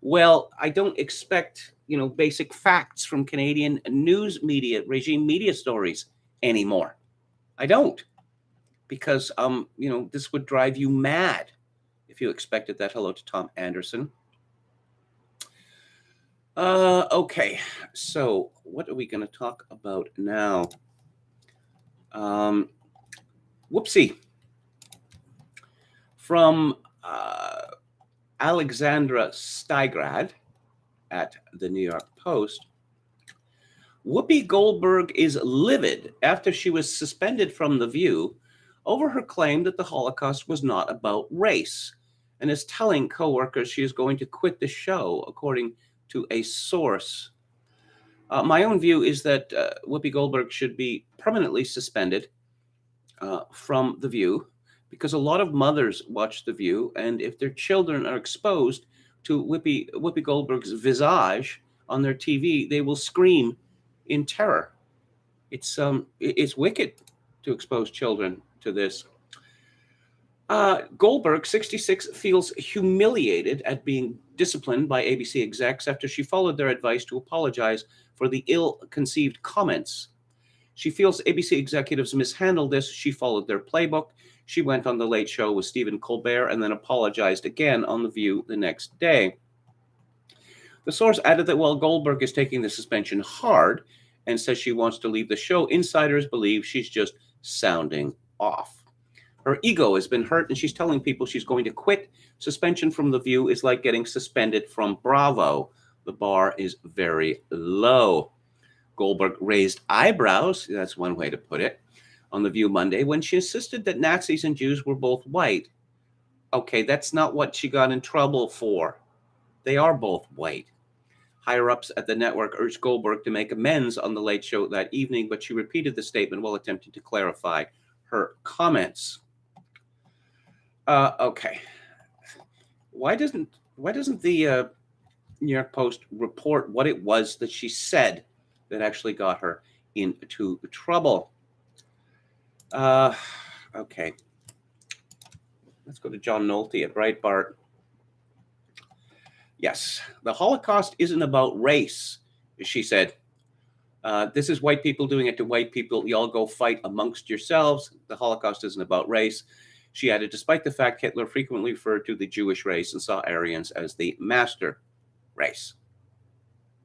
Well, I don't expect, basic facts from Canadian news media, regime media stories anymore. I don't. Because, this would drive you mad if you expected that. Hello to Tom Anderson. Okay, so what are we going to talk about now? Whoopsie. From Alexandra Steigrad at the New York Post. Whoopi Goldberg is livid after she was suspended from The View over her claim that the Holocaust was not about race, and is telling coworkers she is going to quit the show, according to a source. My own view is that Whoopi Goldberg should be permanently suspended from The View, because a lot of mothers watch The View, and if their children are exposed to Whoopi Goldberg's visage on their TV, they will scream in terror. It's wicked to expose children to this. Goldberg, 66, feels humiliated at being disciplined by ABC execs after she followed their advice to apologize for the ill-conceived comments. She feels ABC executives mishandled this. She followed their playbook. She went on The Late Show with Stephen Colbert and then apologized again on The View the next day. The source added that while Goldberg is taking the suspension hard and says she wants to leave the show, insiders believe she's just sounding off. Her ego has been hurt, and she's telling people she's going to quit. Suspension from The View is like getting suspended from Bravo. The bar is very low. Goldberg raised eyebrows, that's one way to put it, on The View Monday when she insisted that Nazis and Jews were both white. Okay, that's not what she got in trouble for. They are both white. Higher-ups at the network urged Goldberg to make amends on The Late Show that evening, but she repeated the statement while attempting to clarify her comments. Okay. Why doesn't the New York Post report what it was that she said that actually got her into trouble? Okay. Let's go to John Nolte at Breitbart. Yes, the Holocaust isn't about race, she said. This is white people doing it to white people. Y'all go fight amongst yourselves. The Holocaust isn't about race. She added, despite the fact Hitler frequently referred to the Jewish race and saw Aryans as the master race.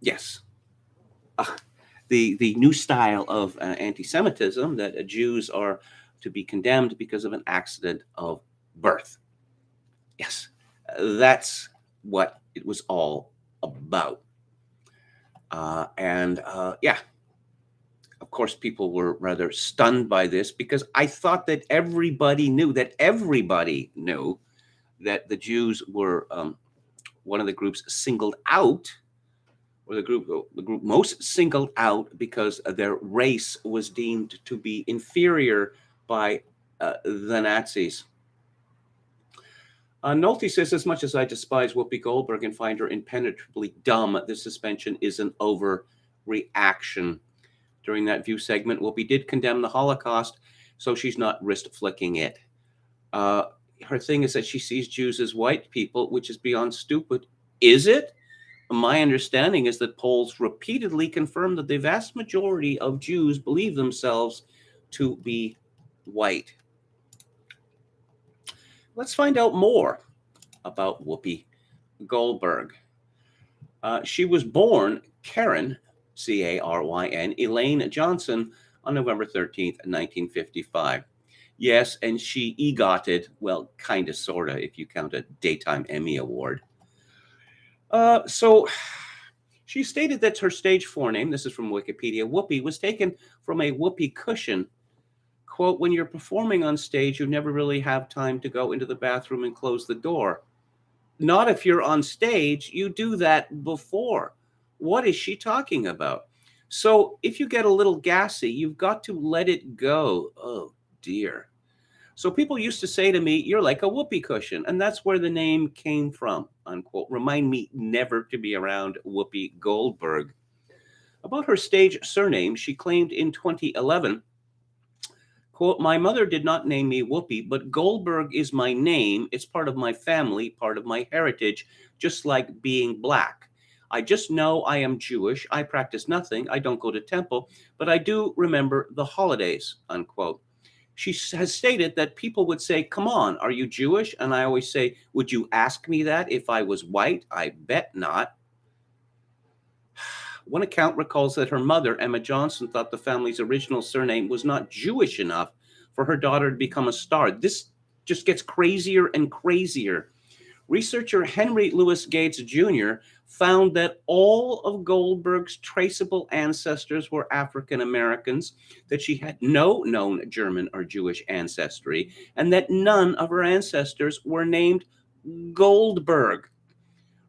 Yes. The new style of anti-Semitism, that Jews are to be condemned because of an accident of birth. Yes, that's what it was all about. Yeah, of course, people were rather stunned by this, because I thought that everybody knew that the Jews were one of the groups singled out, or the group most singled out because their race was deemed to be inferior by the Nazis. Nolte says, as much as I despise Whoopi Goldberg and find her impenetrably dumb, this suspension is an overreaction. During that View segment, Whoopi did condemn the Holocaust, so she's not wrist-flicking it. Her thing is that she sees Jews as white people, which is beyond stupid. Is it? My understanding is that polls repeatedly confirm that the vast majority of Jews believe themselves to be white. Let's find out more about Whoopi Goldberg. She was born Karen, Caryn, Elaine Johnson, on November 13th, 1955. Yes, and she EGOTed, well, kind of, sort of, if you count a Daytime Emmy Award. So she stated that her stage forename, this is from Wikipedia, Whoopi, was taken from a whoopee cushion. Quote, when you're performing on stage, you never really have time to go into the bathroom and close the door. Not if you're on stage, you do that before. What is she talking about? So if you get a little gassy, you've got to let it go. Oh, dear. So people used to say to me, you're like a whoopee cushion. And that's where the name came from, unquote. Remind me never to be around Whoopi Goldberg. About her stage surname, she claimed in 2011, quote, my mother did not name me Whoopi, but Goldberg is my name. It's part of my family, part of my heritage, just like being black. I just know I am Jewish. I practice nothing. I don't go to temple, but I do remember the holidays, unquote. She has stated that people would say, come on, are you Jewish? And I always say, would you ask me that if I was white? I bet not. One account recalls that her mother, Emma Johnson, thought the family's original surname was not Jewish enough for her daughter to become a star. This just gets crazier and crazier. Researcher Henry Louis Gates Jr. found that all of Goldberg's traceable ancestors were African Americans, that she had no known German or Jewish ancestry, and that none of her ancestors were named Goldberg.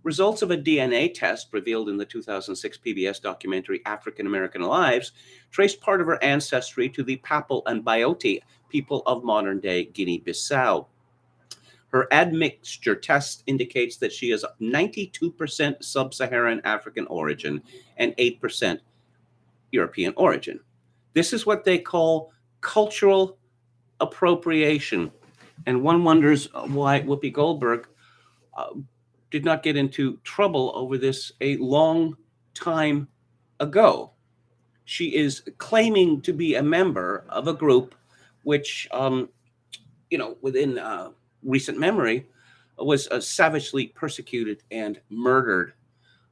Results of a DNA test revealed in the 2006 PBS documentary African American Lives traced part of her ancestry to the Papal and Bioti people of modern-day Guinea-Bissau. Her admixture test indicates that she is 92% sub-Saharan African origin and 8% European origin. This is what they call cultural appropriation. And one wonders why Whoopi Goldberg did not get into trouble over this a long time ago. She is claiming to be a member of a group which, within recent memory, was savagely persecuted and murdered.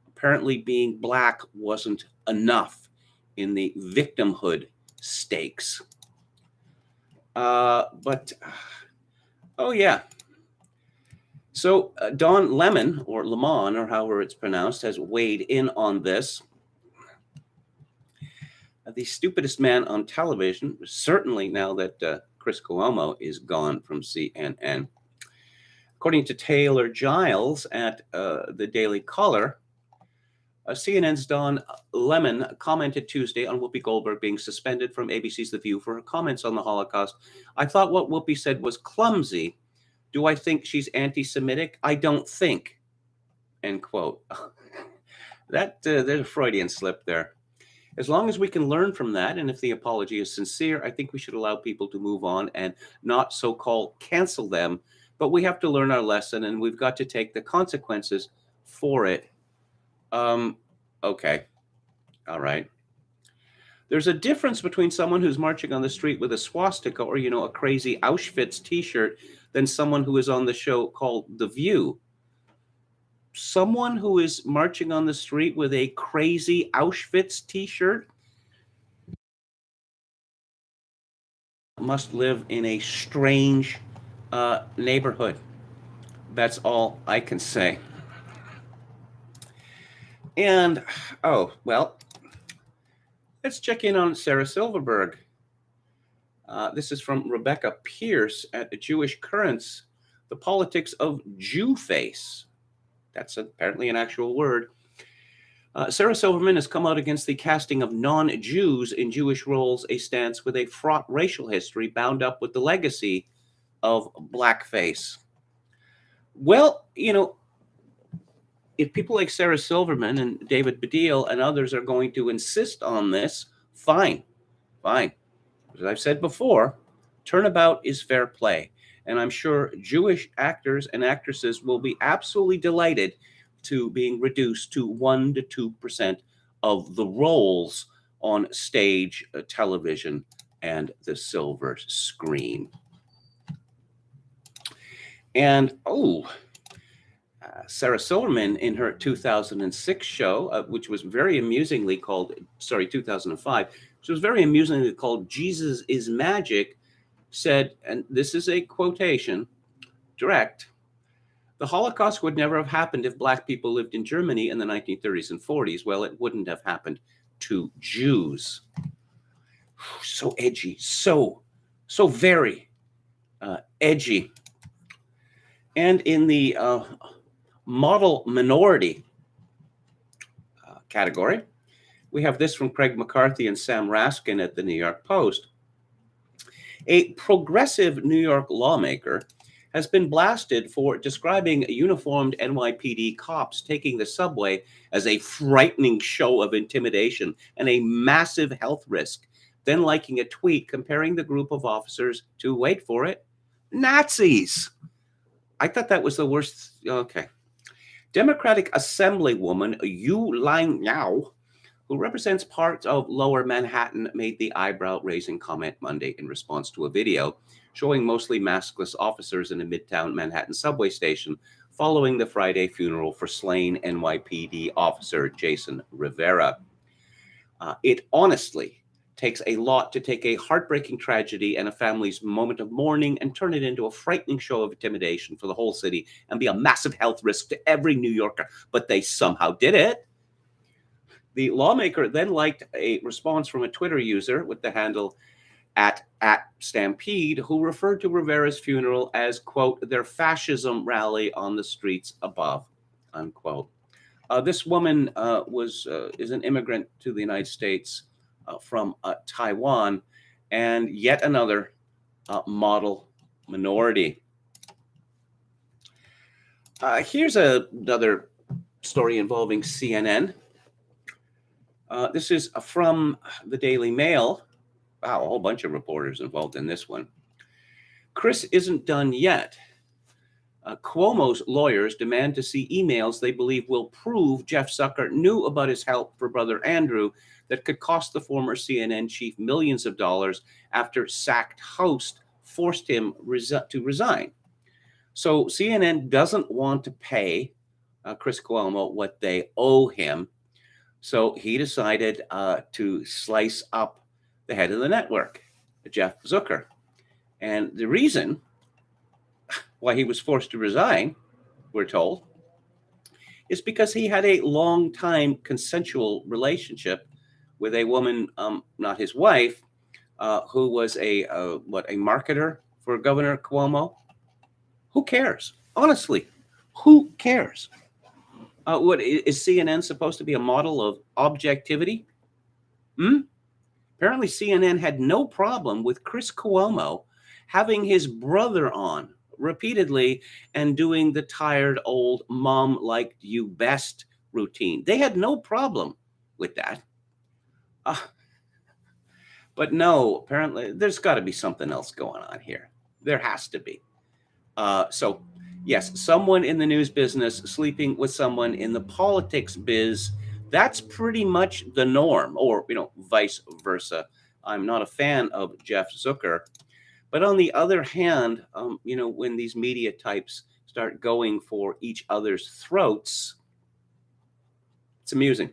Apparently, being black wasn't enough in the victimhood stakes. Oh yeah. So Don Lemon, or Lemon, or however it's pronounced, has weighed in on this. The stupidest man on television, certainly now that Chris Cuomo is gone from CNN. According to Taylor Giles at the Daily Caller, CNN's Don Lemon commented Tuesday on Whoopi Goldberg being suspended from ABC's The View for her comments on the Holocaust. I thought what Whoopi said was clumsy. Do I think she's anti-Semitic? I don't think. End quote. There's a Freudian slip there. As long as we can learn from that, and if the apology is sincere, I think we should allow people to move on and not so-called cancel them. But we have to learn our lesson, and we've got to take the consequences for it. Okay. All right. There's a difference between someone who's marching on the street with a swastika or, a crazy Auschwitz t-shirt than someone who is on the show called The View. Someone who is marching on the street with a crazy Auschwitz t-shirt must live in a strange neighborhood. That's all I can say. And, let's check in on Sarah Silverberg. This is from Rebecca Pierce at Jewish Currents, The Politics of Jew Face. That's apparently an actual word. Sarah Silverman has come out against the casting of non-Jews in Jewish roles, a stance with a fraught racial history bound up with the legacy of blackface. Well, if people like Sarah Silverman and David Baddiel and others are going to insist on this, fine. As I've said before, turnabout is fair play. And I'm sure Jewish actors and actresses will be absolutely delighted to being reduced to 1 to 2% of the roles on stage, television, and the silver screen. And, Sarah Silverman, in her 2006 show, which was very amusingly called, 2005, which was very amusingly called Jesus is Magic, said, and this is a quotation, direct, "The Holocaust would never have happened if Black people lived in Germany in the 1930s and 40s. Well, it wouldn't have happened to Jews." So edgy, so very edgy. And in the model minority category, we have this from Craig McCarthy and Sam Raskin at the New York Post. A progressive New York lawmaker has been blasted for describing uniformed NYPD cops taking the subway as a frightening show of intimidation and a massive health risk, then liking a tweet comparing the group of officers to, wait for it, Nazis. I thought that was the worst. Okay. Democratic Assemblywoman Yu Lang Yao, who represents parts of Lower Manhattan, made the eyebrow-raising comment Monday in response to a video showing mostly maskless officers in a Midtown Manhattan subway station following the Friday funeral for slain NYPD officer Jason Rivera. It honestly takes a lot to take a heartbreaking tragedy and a family's moment of mourning and turn it into a frightening show of intimidation for the whole city and be a massive health risk to every New Yorker, but they somehow did it. The lawmaker then liked a response from a Twitter user with the handle at Stampede, who referred to Rivera's funeral as, quote, their fascism rally on the streets above, unquote. This woman is an immigrant to the United States from Taiwan, and yet another model minority. Here's another story involving CNN. This is from the Daily Mail. Wow, a whole bunch of reporters involved in this one. Chris isn't done yet. Cuomo's lawyers demand to see emails they believe will prove Jeff Zucker knew about his help for brother Andrew that could cost the former CNN chief millions of dollars after sacked host forced him to resign. So CNN doesn't want to pay Chris Cuomo what they owe him. So he decided to slice up the head of the network, Jeff Zucker. And the reason why he was forced to resign, we're told, is because he had a long-time consensual relationship with a woman, not his wife, who was a marketer for Governor Cuomo. Who cares? Honestly, who cares? What is CNN supposed to be a model of objectivity? Apparently, CNN had no problem with Chris Cuomo having his brother on repeatedly and doing the tired old mom liked you best routine. They had no problem with that. But no, apparently there's got to be something else going on here. There has to be. So yes, someone in the news business sleeping with someone in the politics biz, that's pretty much the norm, or, vice versa. I'm not a fan of Jeff Zucker. But on the other hand, when these media types start going for each other's throats, it's amusing.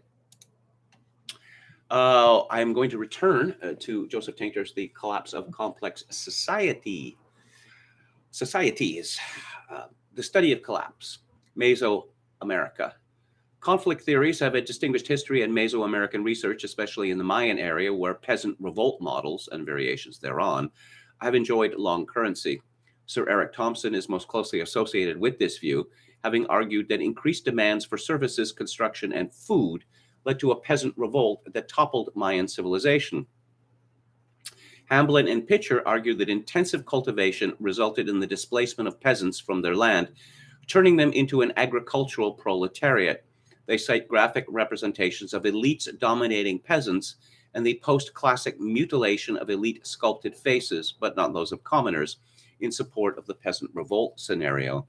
I'm going to return to Joseph Tinctor's The Collapse of Complex Societies, the study of collapse, Mesoamerica. Conflict theories have a distinguished history in Mesoamerican research, especially in the Mayan area, where peasant revolt models and variations thereon have enjoyed long currency. Sir Eric Thompson is most closely associated with this view, having argued that increased demands for services, construction, and food led to a peasant revolt that toppled Mayan civilization. Hamblin and Pitcher argue that intensive cultivation resulted in the displacement of peasants from their land, turning them into an agricultural proletariat. They cite graphic representations of elites dominating peasants and the post-classic mutilation of elite sculpted faces, but not those of commoners, in support of the peasant revolt scenario.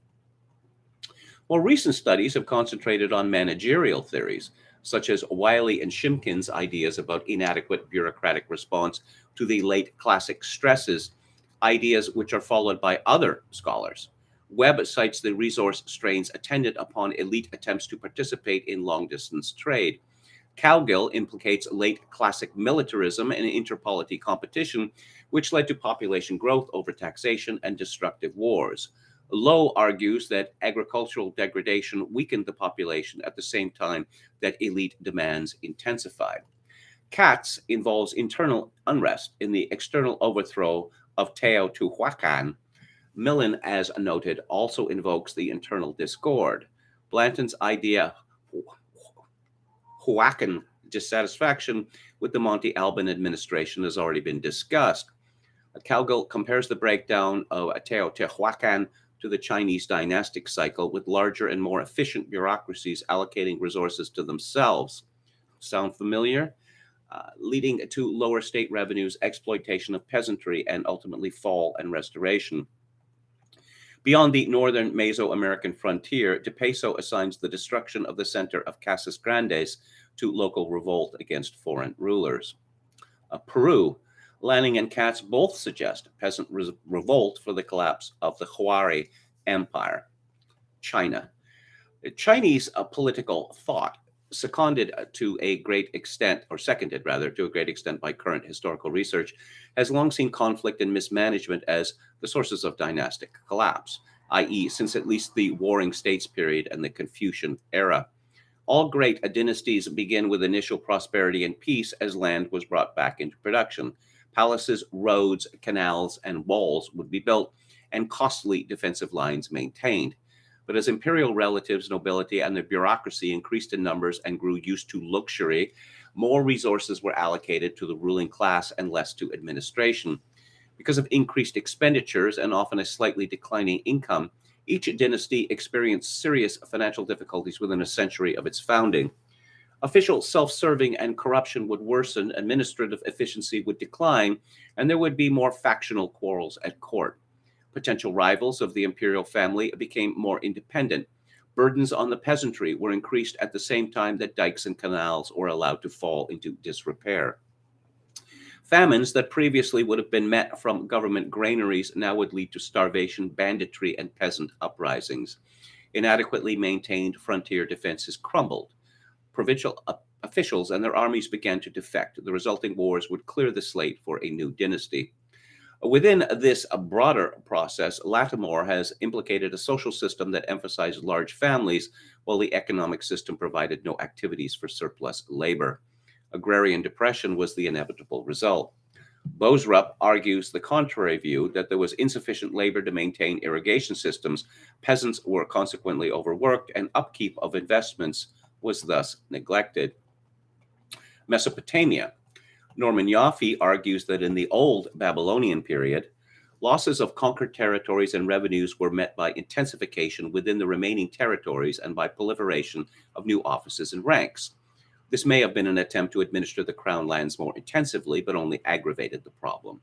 More recent studies have concentrated on managerial theories, such as Wiley and Shimkin's ideas about inadequate bureaucratic response to the late classic stresses, ideas which are followed by other scholars Webb cites the resource strains attendant upon elite attempts to participate in long-distance trade. Cowgill implicates late classic militarism and interpolity competition, which led to population growth, overtaxation, and destructive wars. Lowe argues that agricultural degradation weakened the population at the same time that elite demands intensified. Katz involves internal unrest in the external overthrow of Teotihuacan. Millen, as noted, also invokes the internal discord. Blanton's idea Huacan dissatisfaction with the Monte Alban administration has already been discussed. Cowgill compares the breakdown of Teotihuacan to the Chinese dynastic cycle, with larger and more efficient bureaucracies allocating resources to themselves. Sound familiar? Leading to lower state revenues, exploitation of peasantry, and ultimately fall and restoration. Beyond the northern Mesoamerican frontier, De Peso assigns the destruction of the center of Casas Grandes to local revolt against foreign rulers. Peru, Lanning and Katz both suggest peasant revolt for the collapse of the Huari Empire. China. Chinese political thought, seconded to a great extent, or seconded rather, to a great extent by current historical research, has long seen conflict and mismanagement as the sources of dynastic collapse, i.e., since at least the Warring States period and the Confucian era. All great dynasties begin with initial prosperity and peace as land was brought back into production. Palaces, roads, canals, and walls would be built, and costly defensive lines maintained. But as imperial relatives, nobility, and the bureaucracy increased in numbers and grew used to luxury, more resources were allocated to the ruling class and less to administration. Because of increased expenditures and often a slightly declining income, each dynasty experienced serious financial difficulties within a century of its founding. Official self-serving and corruption would worsen, administrative efficiency would decline, and there would be more factional quarrels at court. Potential rivals of the imperial family became more independent. Burdens on the peasantry were increased at the same time that dikes and canals were allowed to fall into disrepair. Famines that previously would have been met from government granaries now would lead to starvation, banditry, and peasant uprisings. Inadequately maintained frontier defenses crumbled. Provincial officials and their armies began to defect. The resulting wars would clear the slate for a new dynasty. Within this broader process, Lattimore has implicated a social system that emphasized large families, while the economic system provided no activities for surplus labor. Agrarian depression was the inevitable result. Boserup argues the contrary view, that there was insufficient labor to maintain irrigation systems, peasants were consequently overworked, and upkeep of investments was thus neglected. Mesopotamia. Norman Yaffe argues that in the old Babylonian period, losses of conquered territories and revenues were met by intensification within the remaining territories and by proliferation of new offices and ranks. This may have been an attempt to administer the crown lands more intensively, but only aggravated the problem.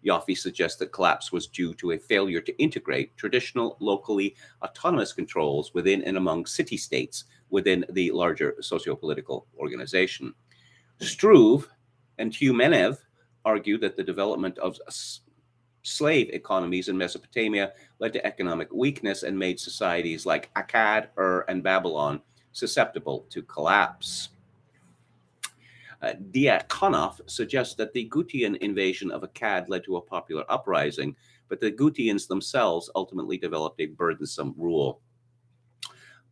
Yaffe suggests that collapse was due to a failure to integrate traditional, locally autonomous controls within and among city-states within the larger socio-political organization. Struve and Humenev argue that the development of slave economies in Mesopotamia led to economic weakness and made societies like Akkad, Ur, and Babylon susceptible to collapse. Diakonoff suggests that the Gutian invasion of Akkad led to a popular uprising, but the Gutians themselves ultimately developed a burdensome rule.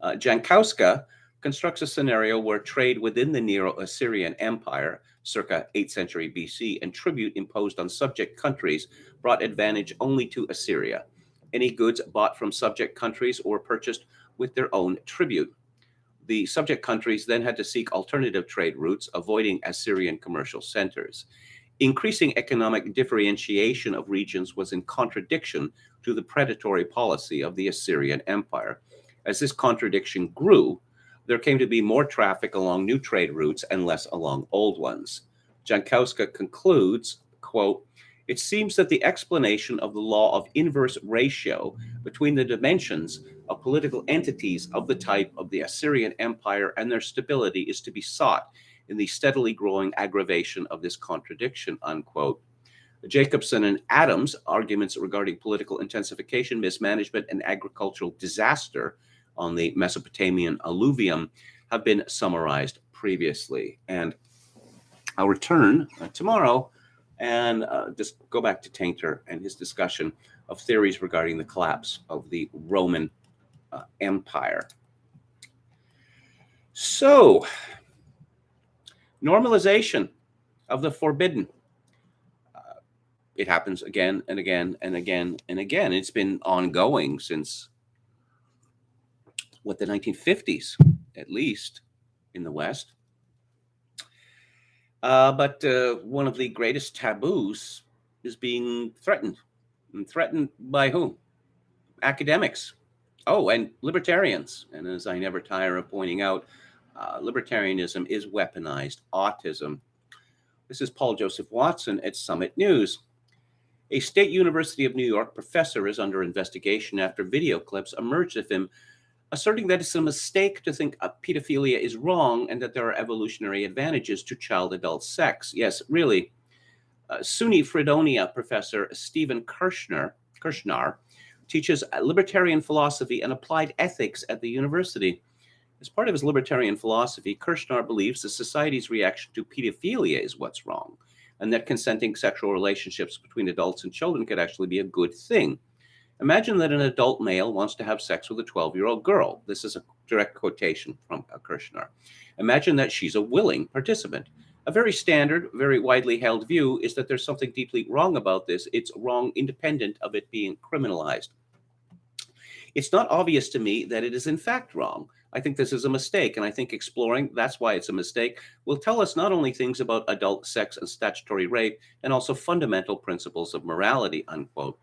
Jankowska constructs a scenario where trade within the Neo-Assyrian Empire, circa 8th century BC, and tribute imposed on subject countries brought advantage only to Assyria. Any goods bought from subject countries were purchased with their own tribute. The subject countries then had to seek alternative trade routes, avoiding Assyrian commercial centers. Increasing economic differentiation of regions was in contradiction to the predatory policy of the Assyrian Empire. As this contradiction grew, there came to be more traffic along new trade routes and less along old ones. Jankowska concludes, quote, "It seems that the explanation of the law of inverse ratio between the dimensions of political entities of the type of the Assyrian Empire and their stability is to be sought in the steadily growing aggravation of this contradiction," unquote. Jacobson and Adams' arguments regarding political intensification, mismanagement, and agricultural disaster on the Mesopotamian alluvium have been summarized previously. And I'll return tomorrow and just go back to Tainter and his discussion of theories regarding the collapse of the Roman Empire. So, normalization of the forbidden. It happens again and again and again and again. It's been ongoing since, the 1950s, at least, in the West. But one of the greatest taboos is being threatened. And threatened by whom? Academics. Oh, and libertarians. And as I never tire of pointing out, libertarianism is weaponized autism. This is Paul Joseph Watson at Summit News. A State University of New York professor is under investigation after video clips emerged of him asserting that it's a mistake to think pedophilia is wrong and that there are evolutionary advantages to child-adult sex. Yes, really. SUNY Fredonia professor Stephen Kirshner teaches libertarian philosophy and applied ethics at the university. As part of his libertarian philosophy, Kirshner believes that society's reaction to pedophilia is what's wrong, and that consenting sexual relationships between adults and children could actually be a good thing. Imagine that an adult male wants to have sex with a 12-year-old girl. This is a direct quotation from Kirshner. Imagine that she's a willing participant. A very standard, very widely held view is that there's something deeply wrong about this. It's wrong independent of it being criminalized. It's not obvious to me that it is in fact wrong. I think this is a mistake, and I think exploring that's why it's a mistake will tell us not only things about adult sex and statutory rape, and also fundamental principles of morality, unquote.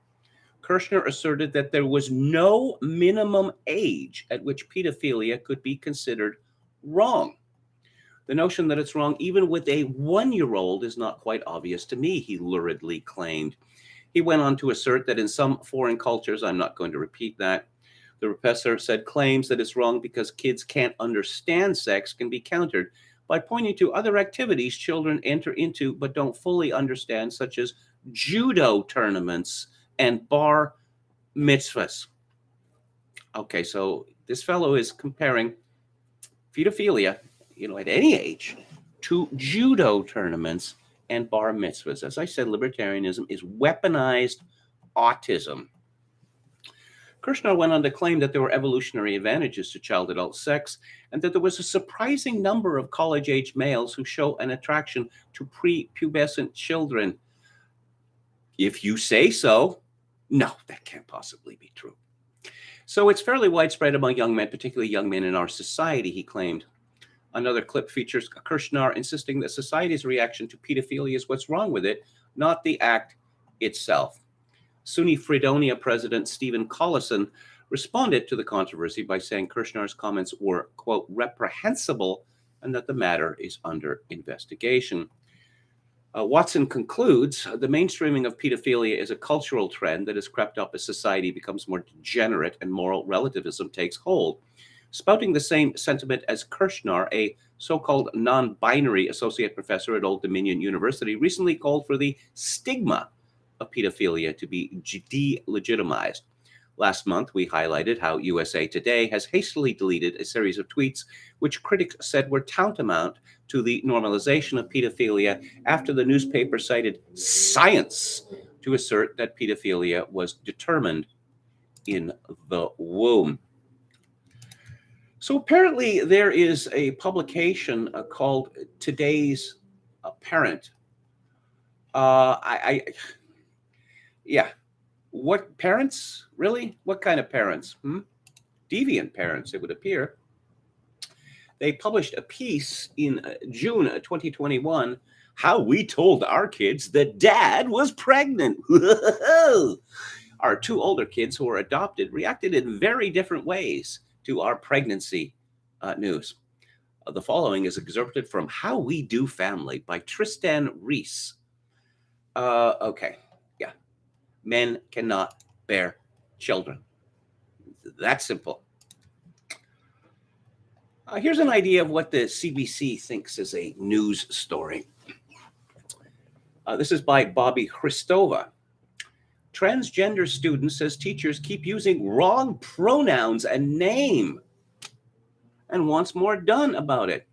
Kirshner asserted that there was no minimum age at which pedophilia could be considered wrong. The notion that it's wrong even with a 1-year-old is not quite obvious to me, he luridly claimed. He went on to assert that in some foreign cultures, I'm not going to repeat that, the professor said claims that it's wrong because kids can't understand sex can be countered by pointing to other activities children enter into but don't fully understand, such as judo tournaments and bar mitzvahs. Okay, so this fellow is comparing pedophilia, at any age, to judo tournaments and bar mitzvahs. As I said, libertarianism is weaponized autism. Kirshner went on to claim that there were evolutionary advantages to child-adult sex and that there was a surprising number of college-age males who show an attraction to prepubescent children. If you say so, no, that can't possibly be true. So it's fairly widespread among young men, particularly young men in our society, he claimed. Another clip features Kirshner insisting that society's reaction to pedophilia is what's wrong with it, not the act itself. SUNY Fredonia President Stephen Collison responded to the controversy by saying Kirshner's comments were, quote, reprehensible and that the matter is under investigation. Watson concludes, the mainstreaming of pedophilia is a cultural trend that has crept up as society becomes more degenerate and moral relativism takes hold. Spouting the same sentiment as Kirshner, a so-called non-binary associate professor at Old Dominion University, recently called for the stigma of pedophilia to be delegitimized. Last month, we highlighted how USA Today has hastily deleted a series of tweets which critics said were tantamount to the normalization of pedophilia after the newspaper cited science to assert that pedophilia was determined in the womb. So apparently there is a publication called Today's Parent. What parents? Really? What kind of parents? Deviant parents, it would appear. They published a piece in June 2021, how we told our kids that dad was pregnant. Our two older kids who were adopted reacted in very different ways to our pregnancy news. The following is excerpted from How We Do Family by Tristan Reese. Men cannot bear children. That's simple. Here's an idea of what the CBC thinks is a news story. This is by Bobby Christova. Transgender student says teachers keep using wrong pronouns and name and wants more done about it.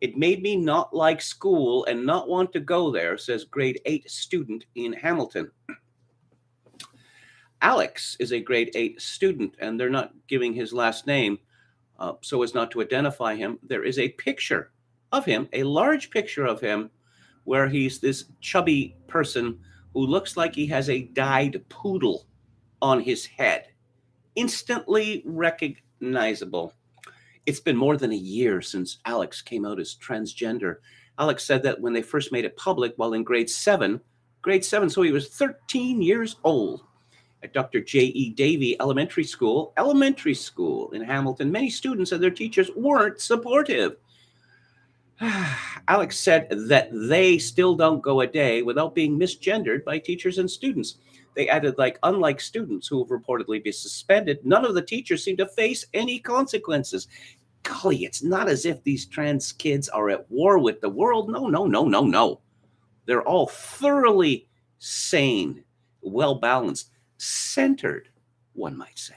It made me not like school and not want to go there, says grade 8 student in Hamilton. Alex is a grade 8 student, and they're not giving his last name so as not to identify him. There is a picture of him, a large picture of him, where he's this chubby person who looks like he has a dyed poodle on his head. Instantly recognizable. It's been more than a year since Alex came out as transgender. Alex said that when they first made it public while in grade 7, so he was 13 years old. At Dr. J.E. Davey Elementary School in Hamilton, many students and their teachers weren't supportive. Alex said that they still don't go a day without being misgendered by teachers and students. They added, unlike students who have reportedly been suspended, none of the teachers seem to face any consequences. Golly, it's not as if these trans kids are at war with the world. No. They're all thoroughly sane, well-balanced, centered, one might say.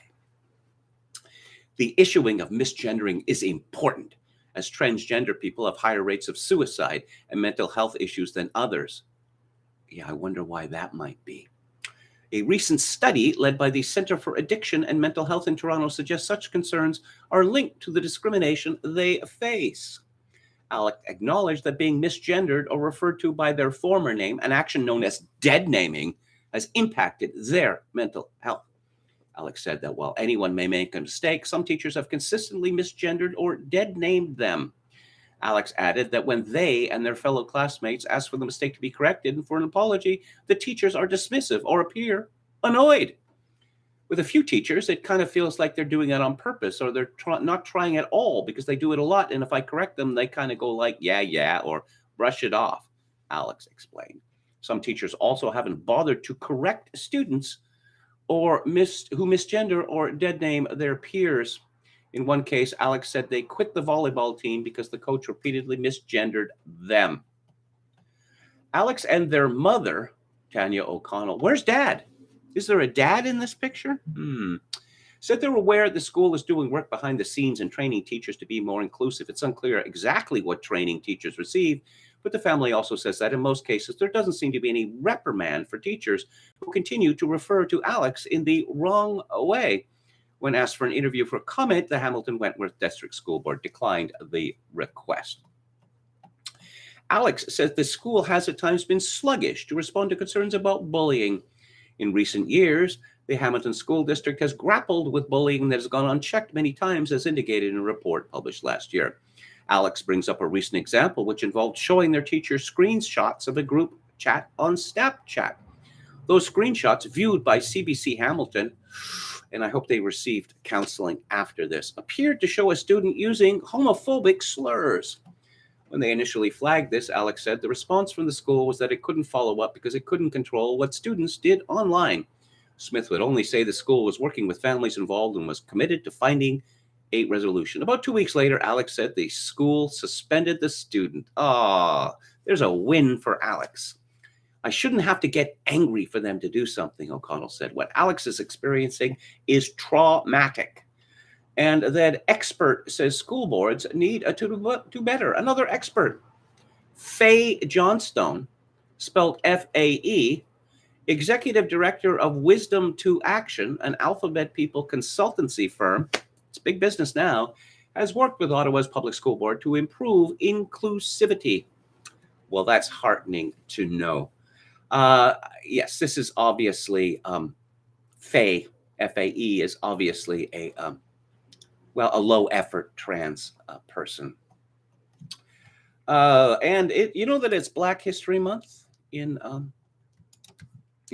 The issuing of misgendering is important, as transgender people have higher rates of suicide and mental health issues than others. Yeah, I wonder why that might be. A recent study led by the Center for Addiction and Mental Health in Toronto suggests such concerns are linked to the discrimination they face. Alex acknowledged that being misgendered or referred to by their former name, an action known as dead naming, has impacted their mental health. Alex said that while anyone may make a mistake, some teachers have consistently misgendered or dead named them. Alex added that when they and their fellow classmates ask for the mistake to be corrected and for an apology, the teachers are dismissive or appear annoyed. With a few teachers, it kind of feels like they're doing it on purpose, or they're not trying at all because they do it a lot. And if I correct them, they kind of go like, yeah, or brush it off, Alex explained. Some teachers also haven't bothered to correct students or who misgender or dead name their peers. In one case, Alex said they quit the volleyball team because the coach repeatedly misgendered them. Alex and their mother, Tanya O'Connell, where's dad? Is there a dad in this picture? Said they're aware the school is doing work behind the scenes and training teachers to be more inclusive. It's unclear exactly what training teachers receive, but the family also says that in most cases, there doesn't seem to be any reprimand for teachers who continue to refer to Alex in the wrong way. When asked for an interview for comment, the Hamilton Wentworth District School Board declined the request. Alex says the school has at times been sluggish to respond to concerns about bullying. In recent years, the Hamilton School District has grappled with bullying that has gone unchecked many times, as indicated in a report published last year. Alex brings up a recent example which involved showing their teachers screenshots of a group chat on Snapchat. Those screenshots, viewed by CBC Hamilton, and I hope they received counseling after this, appeared to show a student using homophobic slurs. When they initially flagged this, Alex said the response from the school was that it couldn't follow up because it couldn't control what students did online. Smith would only say the school was working with families involved and was committed to finding a resolution. About 2 weeks later, Alex said the school suspended the student. There's a win for Alex. I shouldn't have to get angry for them to do something, O'Connell said. What Alex is experiencing is traumatic. And that expert says school boards need to do better. Another expert, Faye Johnstone, spelled F-A-E, executive director of Wisdom to Action, an Alphabet People consultancy firm, it's big business now, has worked with Ottawa's public school board to improve inclusivity. Well, that's heartening to know. Yes, this is obviously Faye, F-A-E, is obviously a low-effort trans person. And you know that it's Black History Month in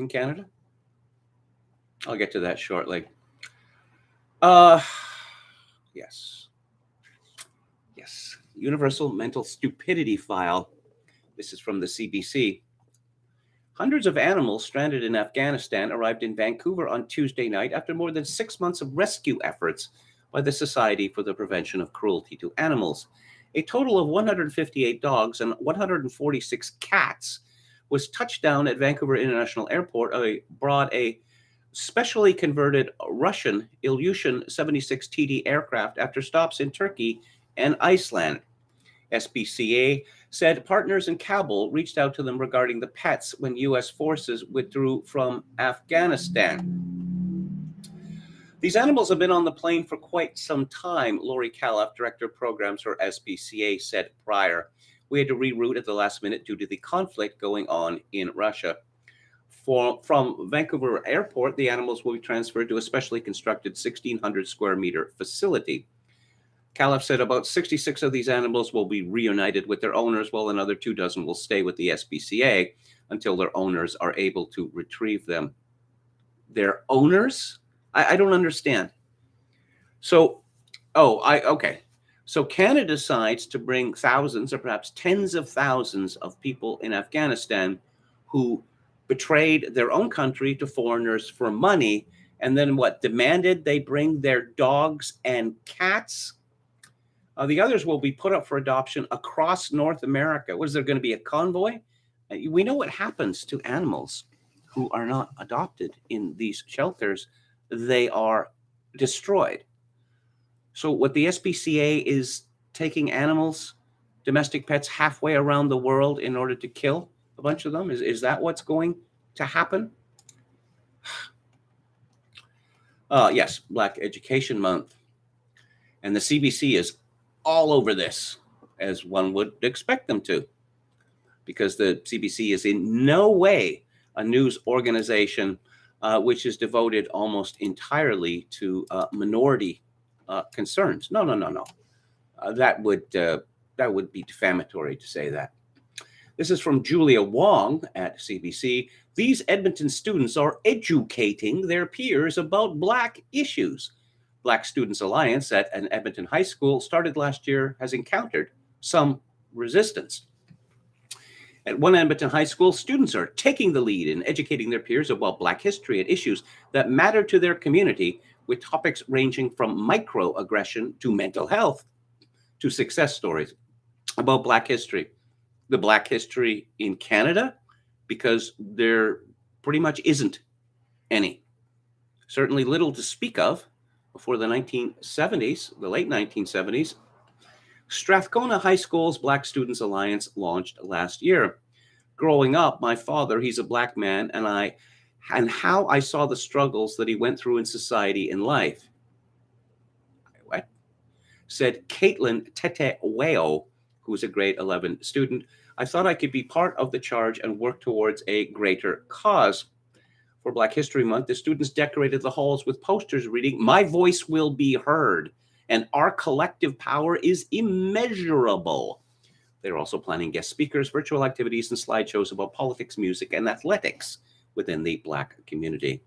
Canada? I'll get to that shortly. Yes. Universal Mental Stupidity File. This is from the CBC. Hundreds of animals stranded in Afghanistan arrived in Vancouver on Tuesday night after more than 6 months of rescue efforts by the Society for the Prevention of Cruelty to Animals. A total of 158 dogs and 146 cats was touched down at Vancouver International Airport aboard a specially converted Russian Ilyushin 76 TD aircraft after stops in Turkey and Iceland. SPCA said partners in Kabul reached out to them regarding the pets when U.S. forces withdrew from Afghanistan. These animals have been on the plane for quite some time, Lori Califf, Director of Programs for SPCA, said prior. We had to reroute at the last minute due to the conflict going on in Russia. From Vancouver Airport, the animals will be transferred to a specially constructed 1,600 square meter facility. Califf said about 66 of these animals will be reunited with their owners, while another 24 will stay with the SPCA until their owners are able to retrieve them. Their owners? I don't understand. So, okay. So Canada decides to bring thousands or perhaps tens of thousands of people in Afghanistan who betrayed their own country to foreigners for money, and then demanded they bring their dogs and cats. The others will be put up for adoption across North America. What is there going to be, a convoy? We know what happens to animals who are not adopted in these shelters. They are destroyed. So what the SPCA is taking animals, domestic pets, halfway around the world in order to kill a bunch of them? Is that what's going to happen? Yes, Black Education Month. And the CBC is all over this, as one would expect them to, because the CBC is in no way a news organization which is devoted almost entirely to minority concerns. No. That would be defamatory to say that. This is from Julia Wong at CBC. These Edmonton students are educating their peers about Black issues. Black Students Alliance at an Edmonton high school started last year has encountered some resistance. At one Edmonton high school, students are taking the lead in educating their peers about Black history and issues that matter to their community, with topics ranging from microaggression to mental health to success stories about Black history. The Black history in Canada, because there pretty much isn't any. Certainly little to speak of before the 1970s, the late 1970s. Strathcona High School's Black Students Alliance launched last year. Growing up, my father, he's a Black man, and how I saw the struggles that he went through in society and life. What? Said Caitlin Teteweo, who's a grade 11 student. I thought I could be part of the charge and work towards a greater cause. For Black History Month, the students decorated the halls with posters reading, "My voice will be heard, and our collective power is immeasurable." They're also planning guest speakers, virtual activities, and slideshows about politics, music, and athletics within the Black community.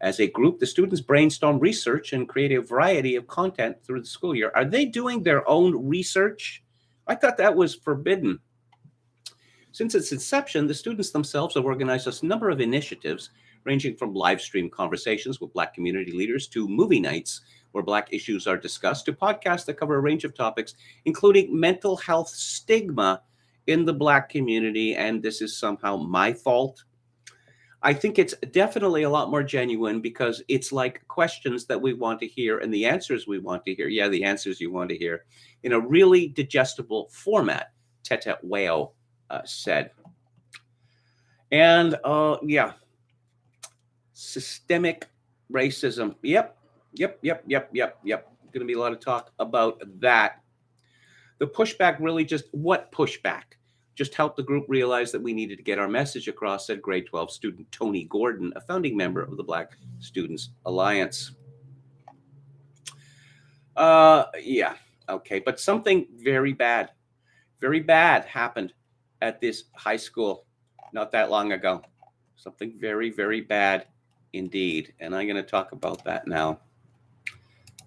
As a group, the students brainstorm research and create a variety of content through the school year. Are they doing their own research? I thought that was forbidden. Since its inception, the students themselves have organized a number of initiatives ranging from live stream conversations with Black community leaders to movie nights where Black issues are discussed to podcasts that cover a range of topics, including mental health stigma in the Black community. And this is somehow my fault. I think it's definitely a lot more genuine because it's like questions that we want to hear and the answers we want to hear. Yeah, the answers you want to hear in a really digestible format, Teta Weo said. And yeah, systemic racism. Yep. Going to be a lot of talk about that. The pushback really what pushback? Just helped the group realize that we needed to get our message across, said grade 12 student Tony Gordon, a founding member of the Black Students Alliance. Yeah, okay. But something very bad happened at this high school not that long ago. Something very, very bad indeed. And I'm going to talk about that now.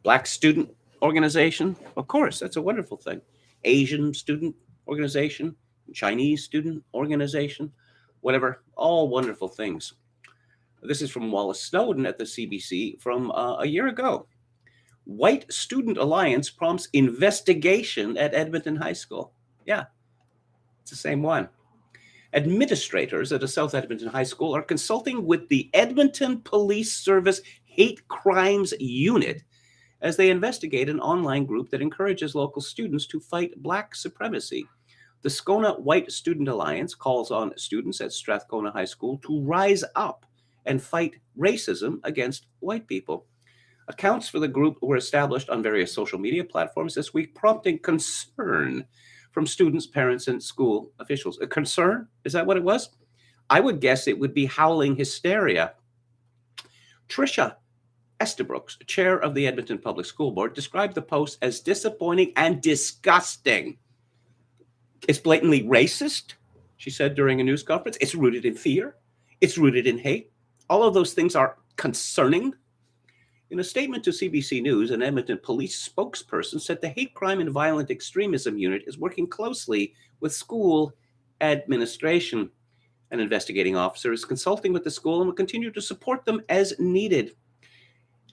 Black student organization, of course, that's a wonderful thing. Asian student organization, Chinese student organization, whatever, all wonderful things. This is from Wallace Snowden at the CBC from a year ago. White Student Alliance prompts investigation at Edmonton High School. Yeah, it's the same one. Administrators at a South Edmonton high school are consulting with the Edmonton Police Service Hate Crimes Unit as they investigate an online group that encourages local students to fight Black supremacy. The Scona White Student Alliance calls on students at Strathcona High School to rise up and fight racism against white people. Accounts for the group were established on various social media platforms this week, prompting concern from students, parents, and school officials. A concern? Is that what it was? I would guess it would be howling hysteria. Tricia Estabrooks, chair of the Edmonton Public School Board, described the post as disappointing and disgusting. It's blatantly racist, she said during a news conference. It's rooted in fear. It's rooted in hate. All of those things are concerning. In a statement to CBC News, an Edmonton police spokesperson said the Hate Crime and Violent Extremism Unit is working closely with school administration. An investigating officer is consulting with the school and will continue to support them as needed.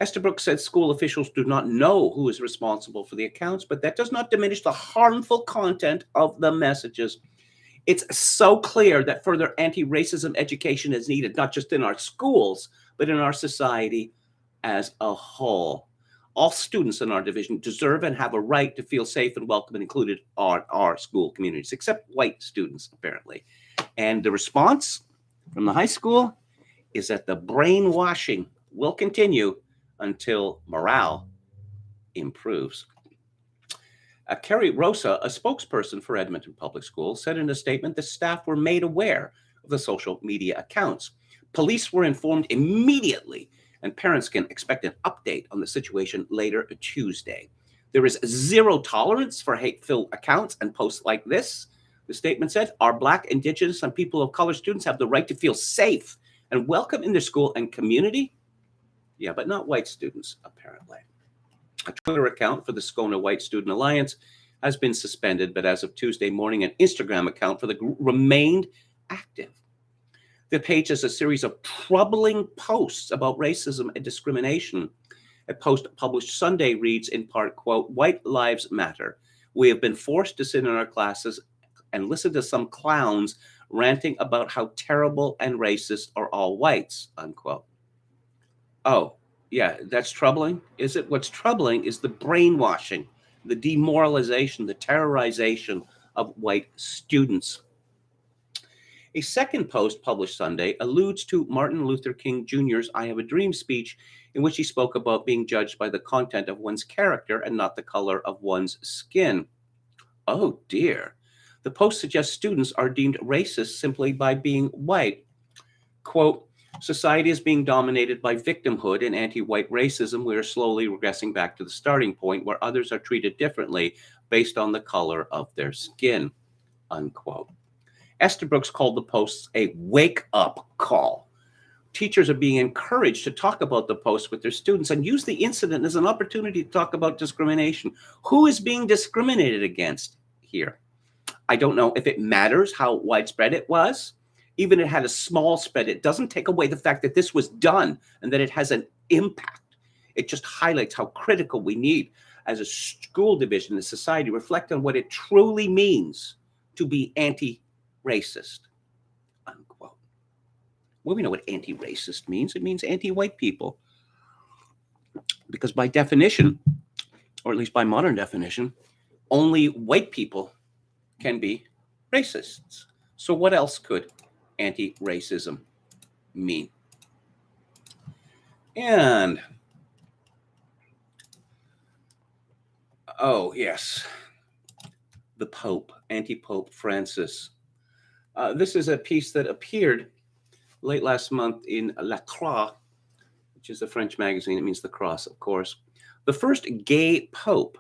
Estabrook said school officials do not know who is responsible for the accounts, but that does not diminish the harmful content of the messages. It's so clear that further anti-racism education is needed, not just in our schools, but in our society as a whole. All students in our division deserve and have a right to feel safe and welcome and included on our school communities, except white students, apparently. And the response from the high school is that the brainwashing will continue until morale improves. Kerry Rosa, a spokesperson for Edmonton Public Schools, said in a statement that staff were made aware of the social media accounts. Police were informed immediately, and parents can expect an update on the situation later Tuesday. There is zero tolerance for hate-filled accounts and posts like this. The statement said, our Black, Indigenous, and people of color students have the right to feel safe and welcome in their school and community. Yeah, but not white students, apparently. A Twitter account for the Scona White Student Alliance has been suspended, but as of Tuesday morning, an Instagram account for the group remained active. The page has a series of troubling posts about racism and discrimination. A post published Sunday reads in part, quote, "White lives matter. We have been forced to sit in our classes and listen to some clowns ranting about how terrible and racist are all whites," unquote. Oh, yeah, that's troubling, is it? What's troubling is the brainwashing, the demoralization, the terrorization of white students. A second post published Sunday alludes to Martin Luther King Jr.'s I Have a Dream speech, in which he spoke about being judged by the content of one's character and not the color of one's skin. Oh dear. The post suggests students are deemed racist simply by being white. Quote, "Society is being dominated by victimhood and anti-white racism. We are slowly regressing back to the starting point where others are treated differently based on the color of their skin," unquote. Esther Brooks called the posts a wake-up call. Teachers are being encouraged to talk about the post with their students and use the incident as an opportunity to talk about discrimination. Who is being discriminated against here? I don't know if it matters how widespread it was. Even if it had a small spread, it doesn't take away the fact that this was done and that it has an impact. It just highlights how critical we need as a school division, a society, reflect on what it truly means to be anti-racist, unquote. Well, we know what anti-racist means. It means anti-white people. Because by definition, or at least by modern definition, only white people can be racists. So what else could anti-racism mean? And, oh yes, the Pope, anti-Pope Francis. This is a piece that appeared late last month in La Croix, which is a French magazine. It means the cross, of course. The first gay pope.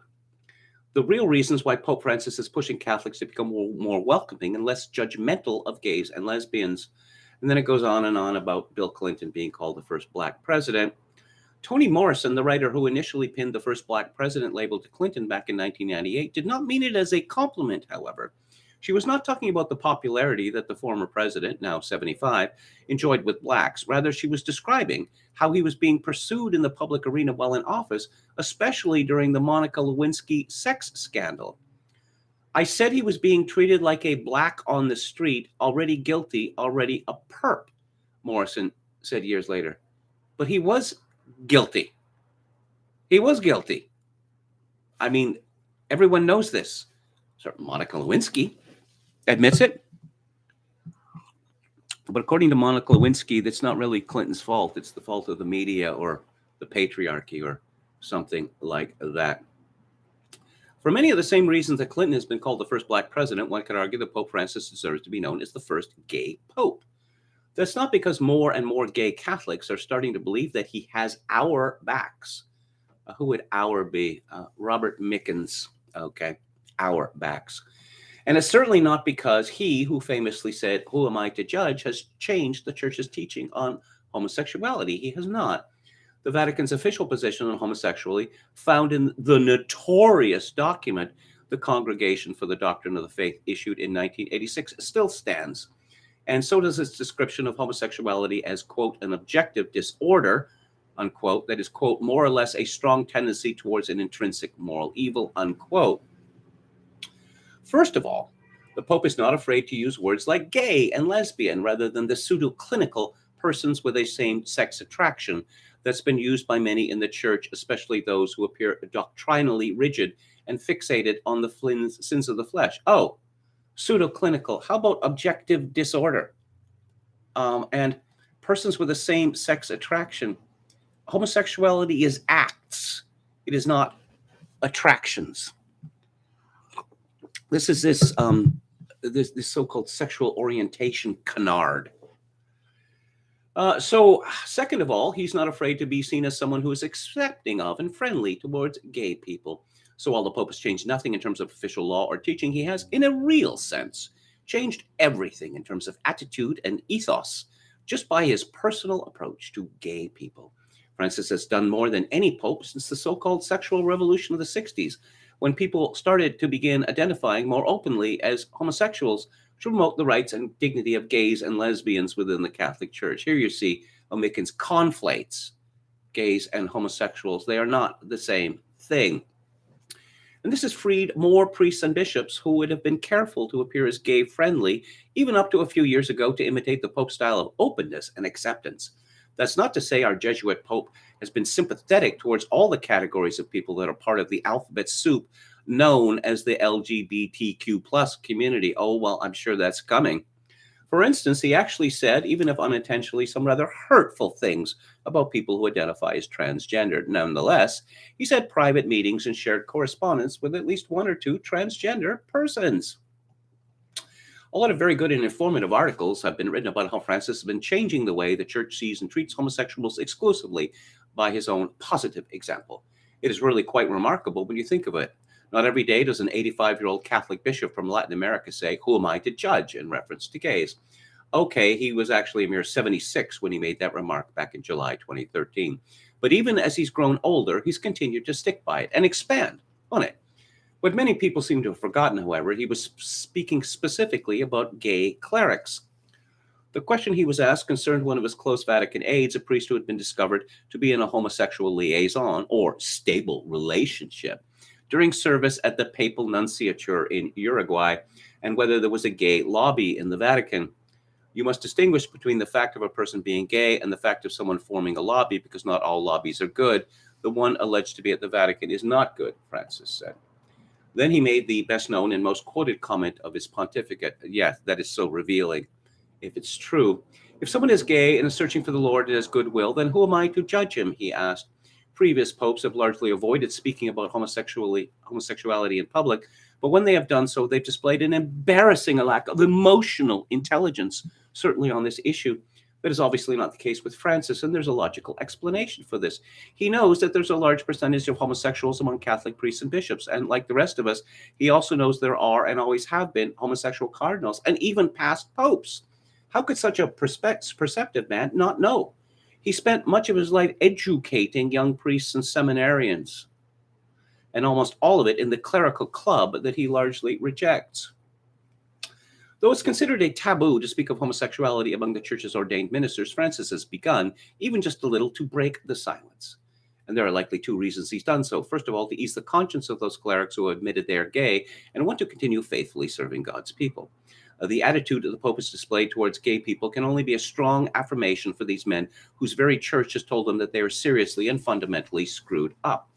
The real reasons why Pope Francis is pushing Catholics to become more welcoming and less judgmental of gays and lesbians. And then it goes on and on about Bill Clinton being called the first Black president. Toni Morrison, the writer who initially pinned the first Black president label to Clinton back in 1998, did not mean it as a compliment, however. She was not talking about the popularity that the former president, now 75, enjoyed with Blacks. Rather, she was describing how he was being pursued in the public arena while in office, especially during the Monica Lewinsky sex scandal. I said he was being treated like a black on the street, already guilty, already a perp, Morrison said years later. But he was guilty. He was guilty. I mean, everyone knows this. So Monica Lewinsky admits it. But according to Monica Lewinsky, that's not really Clinton's fault. It's the fault of the media or the patriarchy or something like that. For many of the same reasons that Clinton has been called the first black president, one could argue that Pope Francis deserves to be known as the first gay pope. That's not because more and more gay Catholics are starting to believe that he has our backs. Who would our be? Robert Mickens. Okay, our backs. And it's certainly not because he, who famously said, "Who am I to judge?" has changed the church's teaching on homosexuality. He has not. The Vatican's official position on homosexuality, found in the notorious document, the Congregation for the Doctrine of the Faith, issued in 1986, still stands. And so does its description of homosexuality as, quote, an objective disorder, unquote, that is, quote, more or less a strong tendency towards an intrinsic moral evil, unquote. First of all, the Pope is not afraid to use words like gay and lesbian rather than the pseudo-clinical persons with a same-sex attraction that's been used by many in the church, especially those who appear doctrinally rigid and fixated on the sins of the flesh. Oh, pseudo-clinical. How about objective disorder? And persons with the same sex attraction. Homosexuality is acts. It is not attractions. This is this so-called sexual orientation canard. So, second of all, he's not afraid to be seen as someone who is accepting of and friendly towards gay people. So while the Pope has changed nothing in terms of official law or teaching, he has, in a real sense, changed everything in terms of attitude and ethos, just by his personal approach to gay people. Francis has done more than any pope since the so-called sexual revolution of the 60s, when people started to begin identifying more openly as homosexuals to promote the rights and dignity of gays and lesbians within the Catholic Church. Here you see O'Mickens conflates gays and homosexuals. They are not the same thing. And this has freed more priests and bishops who would have been careful to appear as gay-friendly, even up to a few years ago, to imitate the Pope's style of openness and acceptance. That's not to say our Jesuit Pope has been sympathetic towards all the categories of people that are part of the alphabet soup known as the LGBTQ plus community. Oh, well, I'm sure that's coming. For instance, he actually said, even if unintentionally, some rather hurtful things about people who identify as transgender. Nonetheless, he's had private meetings and shared correspondence with at least one or two transgender persons. A lot of very good and informative articles have been written about how Francis has been changing the way the church sees and treats homosexuals exclusively by his own positive example. It is really quite remarkable when you think of it. Not every day does an 85-year-old Catholic bishop from Latin America say, "Who am I to judge?" in reference to gays. Okay, he was actually a mere 76 when he made that remark back in July 2013. But even as he's grown older, he's continued to stick by it and expand on it. What many people seem to have forgotten, however, he was speaking specifically about gay clerics. The question he was asked concerned one of his close Vatican aides, a priest who had been discovered to be in a homosexual liaison or stable relationship during service at the papal nunciature in Uruguay, and whether there was a gay lobby in the Vatican. You must distinguish between the fact of a person being gay and the fact of someone forming a lobby, because not all lobbies are good. The one alleged to be at the Vatican is not good, Francis said. Then he made the best known and most quoted comment of his pontificate. Yes, that is so revealing. If it's true, if someone is gay and is searching for the Lord and has goodwill, then who am I to judge him? He asked. Previous popes have largely avoided speaking about homosexuality in public, but when they have done so, they've displayed an embarrassing lack of emotional intelligence, certainly on this issue. That is obviously not the case with Francis, and there's a logical explanation for this. He knows that there's a large percentage of homosexuals among Catholic priests and bishops, and like the rest of us, he also knows there are and always have been homosexual cardinals and even past popes. How could such a perceptive man not know? He spent much of his life educating young priests and seminarians, and almost all of it in the clerical club that he largely rejects. Though it's considered a taboo to speak of homosexuality among the church's ordained ministers, Francis has begun, even just a little, to break the silence. And there are likely two reasons he's done so. First of all, to ease the conscience of those clerics who have admitted they are gay and want to continue faithfully serving God's people. The attitude that the Pope has displayed towards gay people can only be a strong affirmation for these men whose very church has told them that they are seriously and fundamentally screwed up.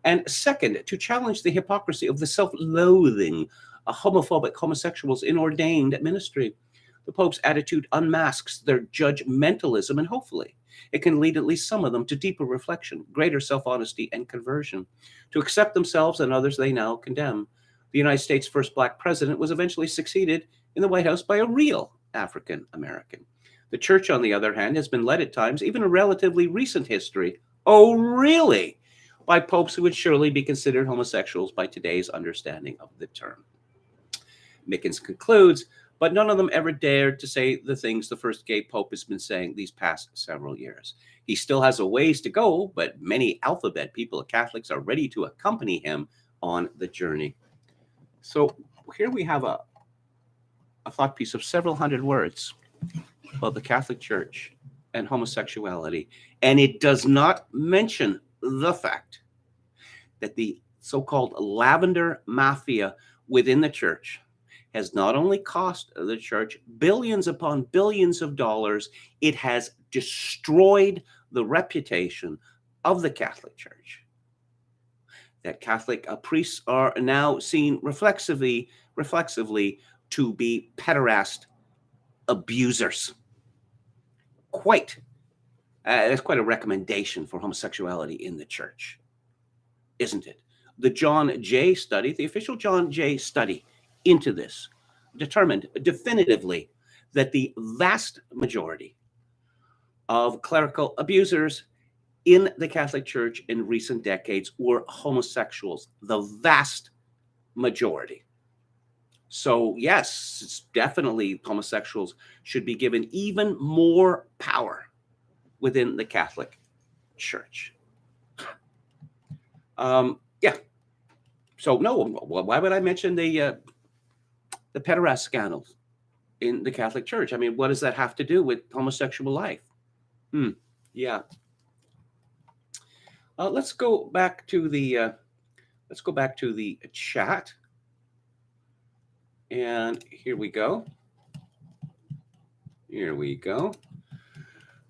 And second, to challenge the hypocrisy of the self-loathing, homophobic homosexuals in ordained ministry. The Pope's attitude unmasks their judgmentalism, and hopefully it can lead at least some of them to deeper reflection, greater self-honesty, and conversion, to accept themselves and others they now condemn. The United States' first Black president was eventually succeeded in the White House by a real African American. The church, on the other hand, has been led at times, even in relatively recent history, oh really, by popes who would surely be considered homosexuals by today's understanding of the term. Mickens concludes, but none of them ever dared to say the things the first gay pope has been saying these past several years. He still has a ways to go, but many alphabet people, Catholics, are ready to accompany him on the journey. So here we have a thought piece of several hundred words about the Catholic Church and homosexuality, and it does not mention the fact that the so-called lavender mafia within the church has not only cost the church billions upon billions of dollars, it has destroyed the reputation of the Catholic Church. That Catholic priests are now seen reflexively to be pederast abusers. That's quite a recommendation for homosexuality in the church, isn't it? The John Jay study, the official John Jay study into this, determined definitively that the vast majority of clerical abusers in the Catholic Church in recent decades were homosexuals, the vast majority. So yes, it's definitely homosexuals should be given even more power within the Catholic Church. Yeah. So no, why would I mention the pederast scandals in the Catholic Church? I mean, what does that have to do with homosexual life? Yeah. Let's go back to the chat. And here we go.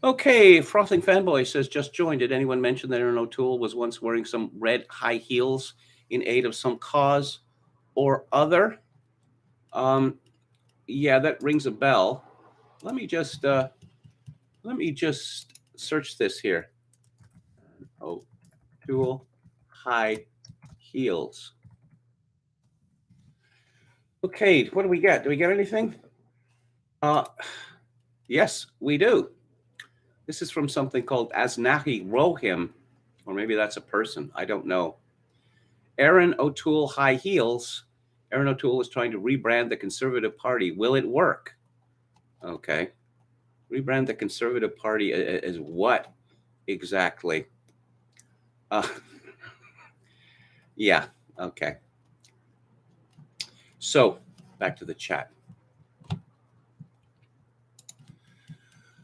Okay, Frothing Fanboy says, just joined. Did anyone mention that Erin O'Toole was once wearing some red high heels in aid of some cause or other? Yeah, that rings a bell. Let me just search this here. O'Toole high heels. Okay, what do we get? Do we get anything? Yes, we do. This is from something called Aznahi Rohim, or maybe that's a person. I don't know. Erin O'Toole high heels. Erin O'Toole is trying to rebrand the Conservative Party. Will it work? Okay. Rebrand the Conservative Party as what exactly? Yeah, okay. So, back to the chat.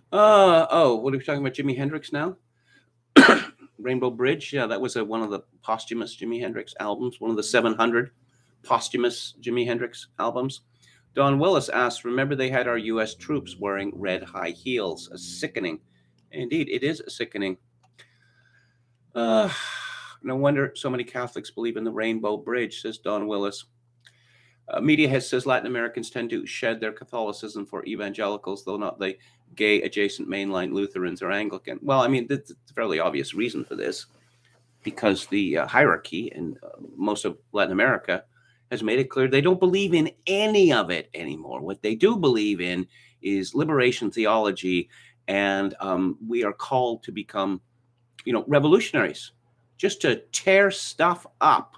What are we talking about? Jimi Hendrix now? Rainbow Bridge. Yeah, that was one of the posthumous Jimi Hendrix albums, one of the 700 posthumous Jimi Hendrix albums. Don Willis asks, remember they had our U.S. troops wearing red high heels. Sickening. Indeed, it is sickening. No wonder so many Catholics believe in the Rainbow Bridge, says Don Willis. Media says Latin Americans tend to shed their Catholicism for evangelicals, though not the gay adjacent mainline Lutherans or Anglican. Well, I mean, that's a fairly obvious reason for this, because the hierarchy in most of Latin America has made it clear they don't believe in any of it anymore. What they do believe in is liberation theology, and we are called to become, revolutionaries, just to tear stuff up.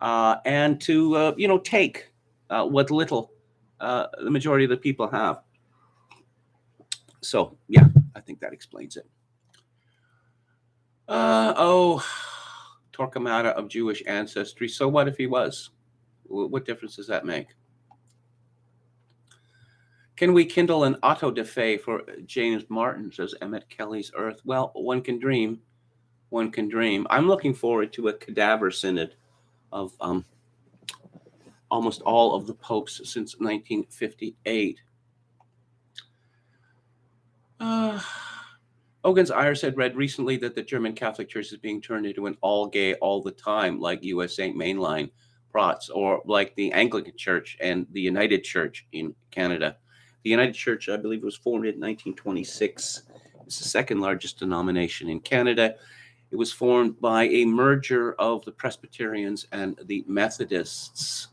And to, take what little the majority of the people have. So, yeah, I think that explains it. Torquemada of Jewish ancestry. So what if he was? What difference does that make? Can we kindle an auto-da-fe for James Martin, says Emmett Kelly's Earth? Well, one can dream. one can dream. I'm looking forward to a cadaver synod of almost all of the popes since 1958. Ogan's Iris had read recently that the German Catholic Church is being turned into an all gay all the time, like U.S. St. Mainline Prots, or like the Anglican Church and the United Church in Canada. The United Church, I believe, was formed in 1926. It's the second largest denomination in Canada. It was formed by a merger of the Presbyterians and the Methodists.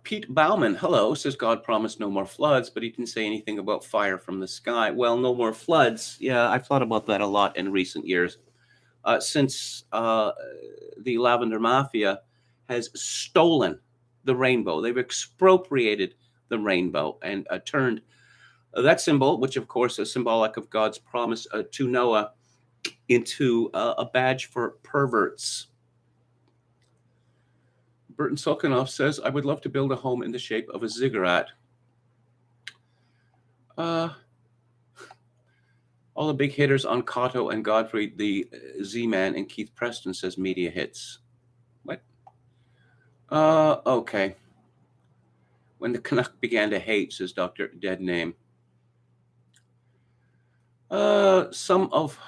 Pete Bauman, hello, says God promised no more floods, but he didn't say anything about fire from the sky. Well, no more floods. Yeah, I've thought about that a lot in recent years. Since the Lavender Mafia has stolen the rainbow. They've expropriated the rainbow and turned that symbol, which of course is symbolic of God's promise to Noah, into a badge for perverts. Burton Sulkanoff says, I would love to build a home in the shape of a ziggurat. All the big hitters on Cotto and Godfrey, the Z-Man, and Keith Preston, says media hits. What? Okay. When the Canuck began to hate, says Dr. Dead Name. Some of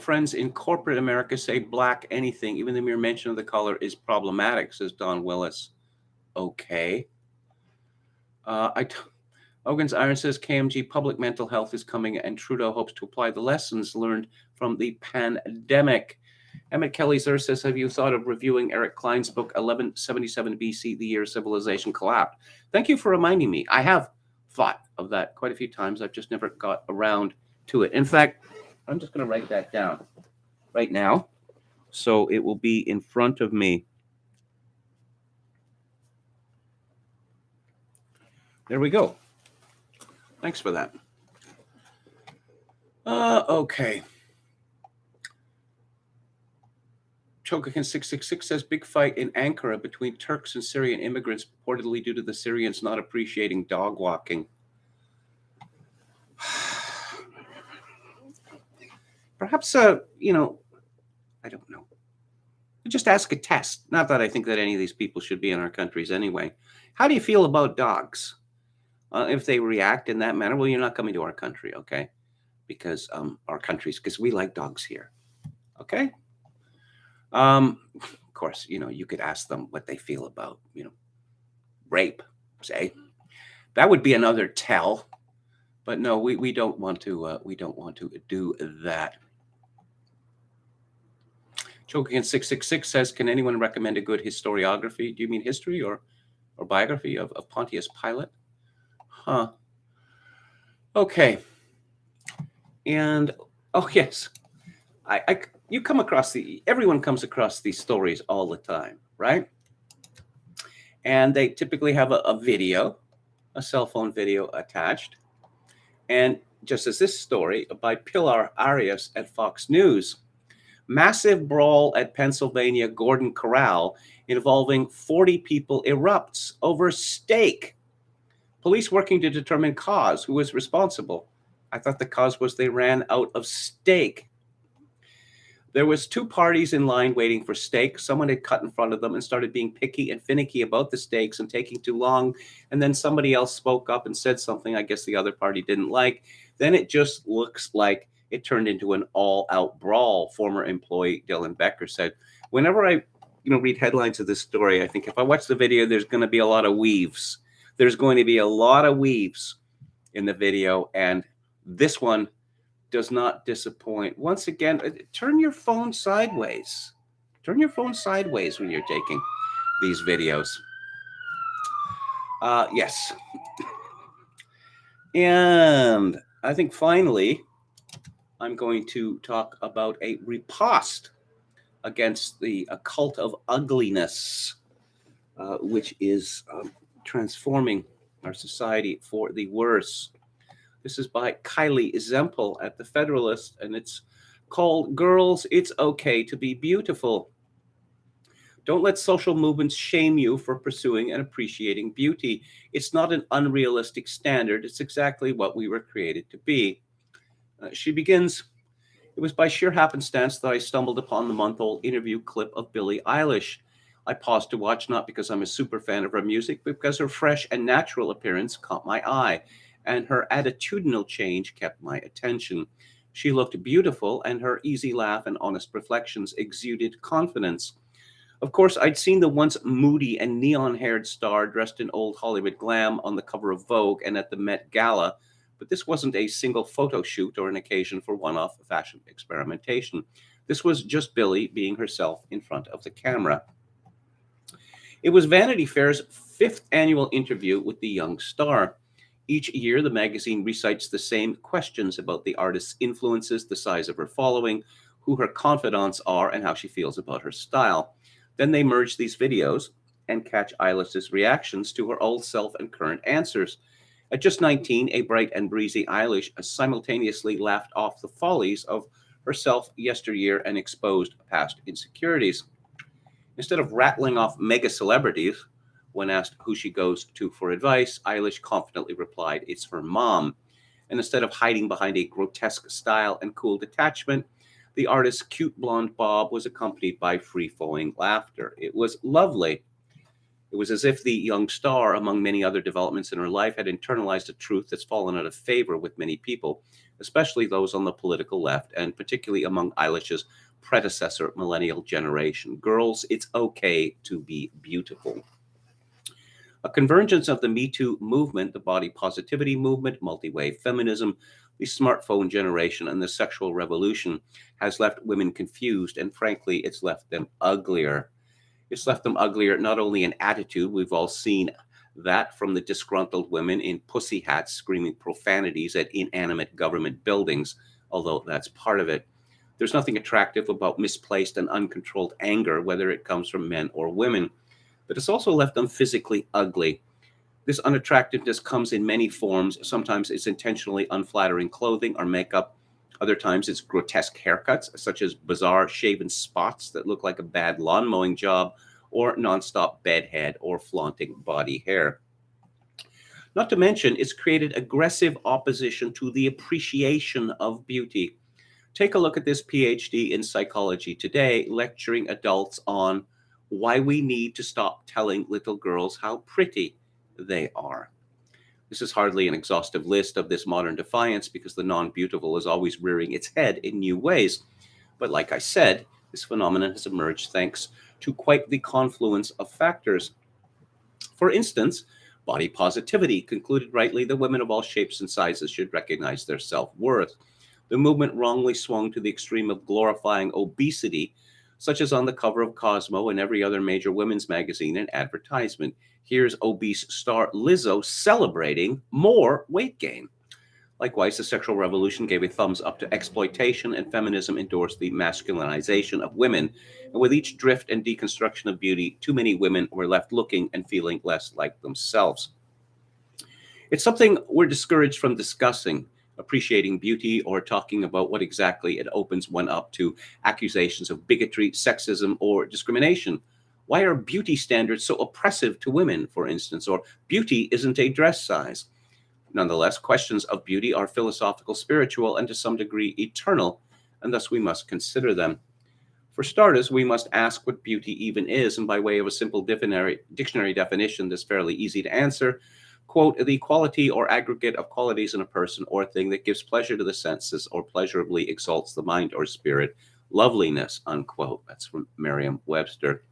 friends in corporate America say black anything, even the mere mention of the color is problematic, says Don Willis. Okay. Ogan's Iron says KMG public mental health is coming and Trudeau hopes to apply the lessons learned from the pandemic. Emmett Kelly's Earth says, have you thought of reviewing Eric Klein's book, 1177 BC, The Year Civilization Collapsed? Thank you for reminding me. I have thought of that quite a few times. I've just never got around to it. In fact, I'm just going to write that down right now, so it will be in front of me. There we go. Thanks for that. Okay. Chokakin 666 says big fight in Ankara between Turks and Syrian immigrants, purportedly due to the Syrians not appreciating dog walking. Perhaps, I don't know. Just ask a test. Not that I think that any of these people should be in our countries anyway. How do you feel about dogs? If they react in that manner, well, you're not coming to our country, okay? Because because we like dogs here, okay? Of course, you could ask them what they feel about, rape, say. That would be another tell. But no, we don't want to do that. Choking 666 says, can anyone recommend a good historiography? Do you mean history or biography of Pontius Pilate? Huh. Okay. And yes, everyone comes across these stories all the time, right? And they typically have a cell phone video attached. And just as this story by Pilar Arias at Fox News, massive brawl at Pennsylvania Gordon Corral involving 40 people erupts over steak. Police working to determine cause, who was responsible. I thought the cause was they ran out of steak. There was two parties in line waiting for steak. Someone had cut in front of them and started being picky and finicky about the steaks and taking too long. And then somebody else spoke up and said something I guess the other party didn't like. Then it just looks like it turned into an all-out brawl, former employee Dylan Becker said. Whenever I read headlines of this story, I think if I watch the video, there's going to be a lot of weaves. There's going to be a lot of weaves in the video, and this one does not disappoint. Once again, turn your phone sideways. Turn your phone sideways when you're taking these videos. Yes. And I think finally, I'm going to talk about a riposte against the cult of ugliness, which is transforming our society for the worse. This is by Kylie Zempel at The Federalist, and it's called Girls, It's Okay to Be Beautiful. Don't let social movements shame you for pursuing and appreciating beauty. It's not an unrealistic standard. It's exactly what we were created to be. She begins, "It was by sheer happenstance that I stumbled upon the month-old interview clip of Billie Eilish. I paused to watch not because I'm a super fan of her music, but because her fresh and natural appearance caught my eye, and her attitudinal change kept my attention. She looked beautiful, and her easy laugh and honest reflections exuded confidence. Of course, I'd seen the once moody and neon-haired star dressed in old Hollywood glam on the cover of Vogue and at the Met Gala, but this wasn't a single photo shoot or an occasion for one-off fashion experimentation. This was just Billie being herself in front of the camera. It was Vanity Fair's fifth annual interview with the young star. Each year, the magazine recites the same questions about the artist's influences, the size of her following, who her confidants are, and how she feels about her style. Then they merge these videos and catch Eilish's reactions to her old self and current answers. At just 19, a bright and breezy Eilish simultaneously laughed off the follies of herself yesteryear and exposed past insecurities. Instead of rattling off mega celebrities, when asked who she goes to for advice, Eilish confidently replied, "It's her mom." And instead of hiding behind a grotesque style and cool detachment, the artist's cute blonde bob was accompanied by free-flowing laughter. It was lovely. It was as if the young star, among many other developments in her life, had internalized a truth that's fallen out of favor with many people, especially those on the political left, and particularly among Eilish's predecessor millennial generation. Girls, it's okay to be beautiful. A convergence of the Me Too movement, the body positivity movement, multi-wave feminism, the smartphone generation, and the sexual revolution has left women confused, and frankly, it's left them uglier. It's left them uglier not only in attitude, we've all seen that from the disgruntled women in pussy hats screaming profanities at inanimate government buildings, although that's part of it. There's nothing attractive about misplaced and uncontrolled anger, whether it comes from men or women. But it's also left them physically ugly. This unattractiveness comes in many forms. Sometimes it's intentionally unflattering clothing or makeup. Other times it's grotesque haircuts, such as bizarre shaven spots that look like a bad lawn mowing job, or nonstop bedhead or flaunting body hair. Not to mention, it's created aggressive opposition to the appreciation of beauty. Take a look at this PhD in psychology today, lecturing adults on why we need to stop telling little girls how pretty they are. This is hardly an exhaustive list of this modern defiance because the non-beautiful is always rearing its head in new ways. But like I said, this phenomenon has emerged thanks to quite the confluence of factors. For instance, body positivity concluded rightly that women of all shapes and sizes should recognize their self-worth. The movement wrongly swung to the extreme of glorifying obesity, such as on the cover of Cosmo and every other major women's magazine and advertisement. Here's obese star Lizzo celebrating more weight gain. Likewise, the sexual revolution gave a thumbs up to exploitation, and feminism endorsed the masculinization of women. And with each drift and deconstruction of beauty, too many women were left looking and feeling less like themselves. It's something we're discouraged from discussing, appreciating beauty, or talking about what exactly it opens one up to accusations of bigotry, sexism, or discrimination. Why are beauty standards so oppressive to women, for instance, or beauty isn't a dress size? Nonetheless, questions of beauty are philosophical, spiritual, and to some degree eternal, and thus we must consider them. For starters, we must ask what beauty even is, and by way of a simple dictionary definition that's fairly easy to answer, quote, the quality or aggregate of qualities in a person or thing that gives pleasure to the senses or pleasurably exalts the mind or spirit, loveliness, unquote. That's from Merriam-Webster.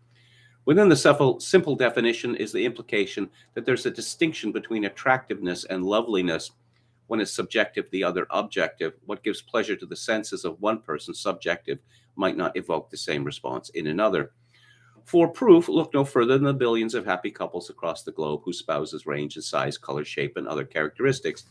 Within the simple definition is the implication that there's a distinction between attractiveness and loveliness. One is subjective, the other objective. What gives pleasure to the senses of one person, subjective, might not evoke the same response in another. For proof, look no further than the billions of happy couples across the globe whose spouses range in size, color, shape, and other characteristics.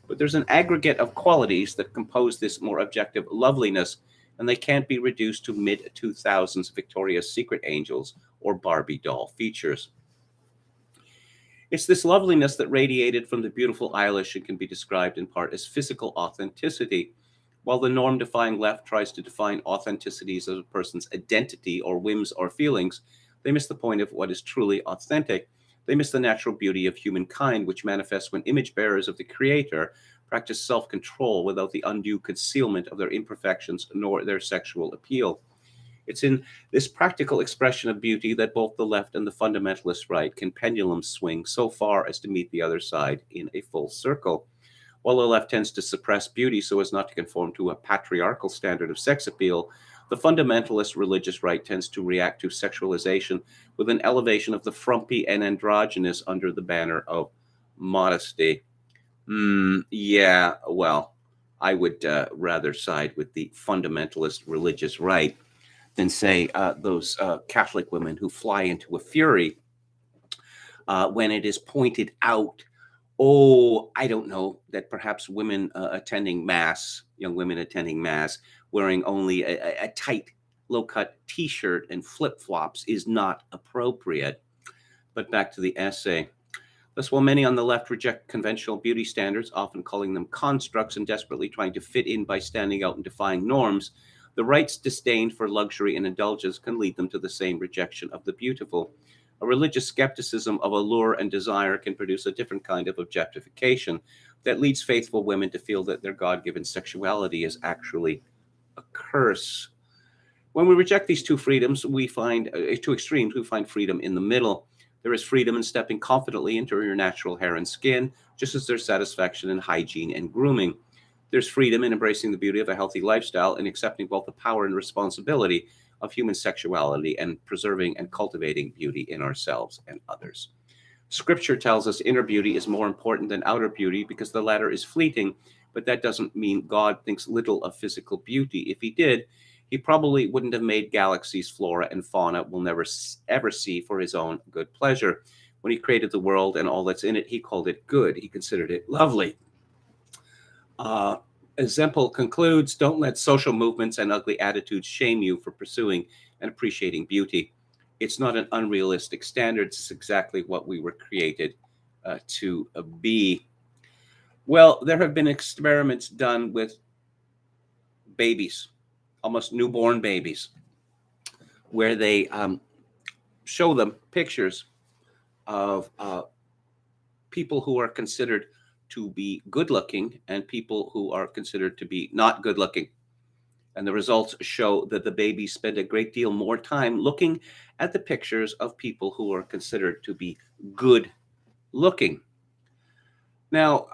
But there's an aggregate of qualities that compose this more objective loveliness, and they can't be reduced to mid-2000s Victoria's Secret angels or Barbie doll features. It's this loveliness that radiated from the beautiful Eilish and can be described in part as physical authenticity. While the norm-defying left tries to define authenticity as a person's identity or whims or feelings, they miss the point of what is truly authentic. They miss the natural beauty of humankind, which manifests when image bearers of the Creator practice self-control without the undue concealment of their imperfections nor their sexual appeal. It's in this practical expression of beauty that both the left and the fundamentalist right can pendulum swing so far as to meet the other side in a full circle. While the left tends to suppress beauty so as not to conform to a patriarchal standard of sex appeal, the fundamentalist religious right tends to react to sexualization with an elevation of the frumpy and androgynous under the banner of modesty. Yeah, well, I would rather side with the fundamentalist religious right than, say, those Catholic women who fly into a fury when it is pointed out, oh, I don't know, that perhaps women attending Mass, young women attending Mass, wearing only a tight, low-cut T-shirt and flip-flops is not appropriate. But back to the essay. Thus, while many on the left reject conventional beauty standards, often calling them constructs and desperately trying to fit in by standing out and defying norms, the right's disdain for luxury and indulgence can lead them to the same rejection of the beautiful. A religious skepticism of allure and desire can produce a different kind of objectification that leads faithful women to feel that their God-given sexuality is actually a curse. When we reject these two freedoms, we find two extremes, we find freedom in the middle. There is freedom in stepping confidently into your natural hair and skin, just as there's satisfaction in hygiene and grooming. There's freedom in embracing the beauty of a healthy lifestyle and accepting both the power and responsibility of human sexuality and preserving and cultivating beauty in ourselves and others. Scripture tells us inner beauty is more important than outer beauty because the latter is fleeting, but that doesn't mean God thinks little of physical beauty. If he did, he probably wouldn't have made galaxies, flora, and fauna we'll never ever see for his own good pleasure. When he created the world and all that's in it, he called it good. He considered it lovely. Zempel concludes, don't let social movements and ugly attitudes shame you for pursuing and appreciating beauty. It's not an unrealistic standard. It's exactly what we were created to be. Well, there have been experiments done with babies, almost newborn babies, where they show them pictures of people who are considered to be good looking and people who are considered to be not good looking. And the results show that the babies spend a great deal more time looking at the pictures of people who are considered to be good looking. Now,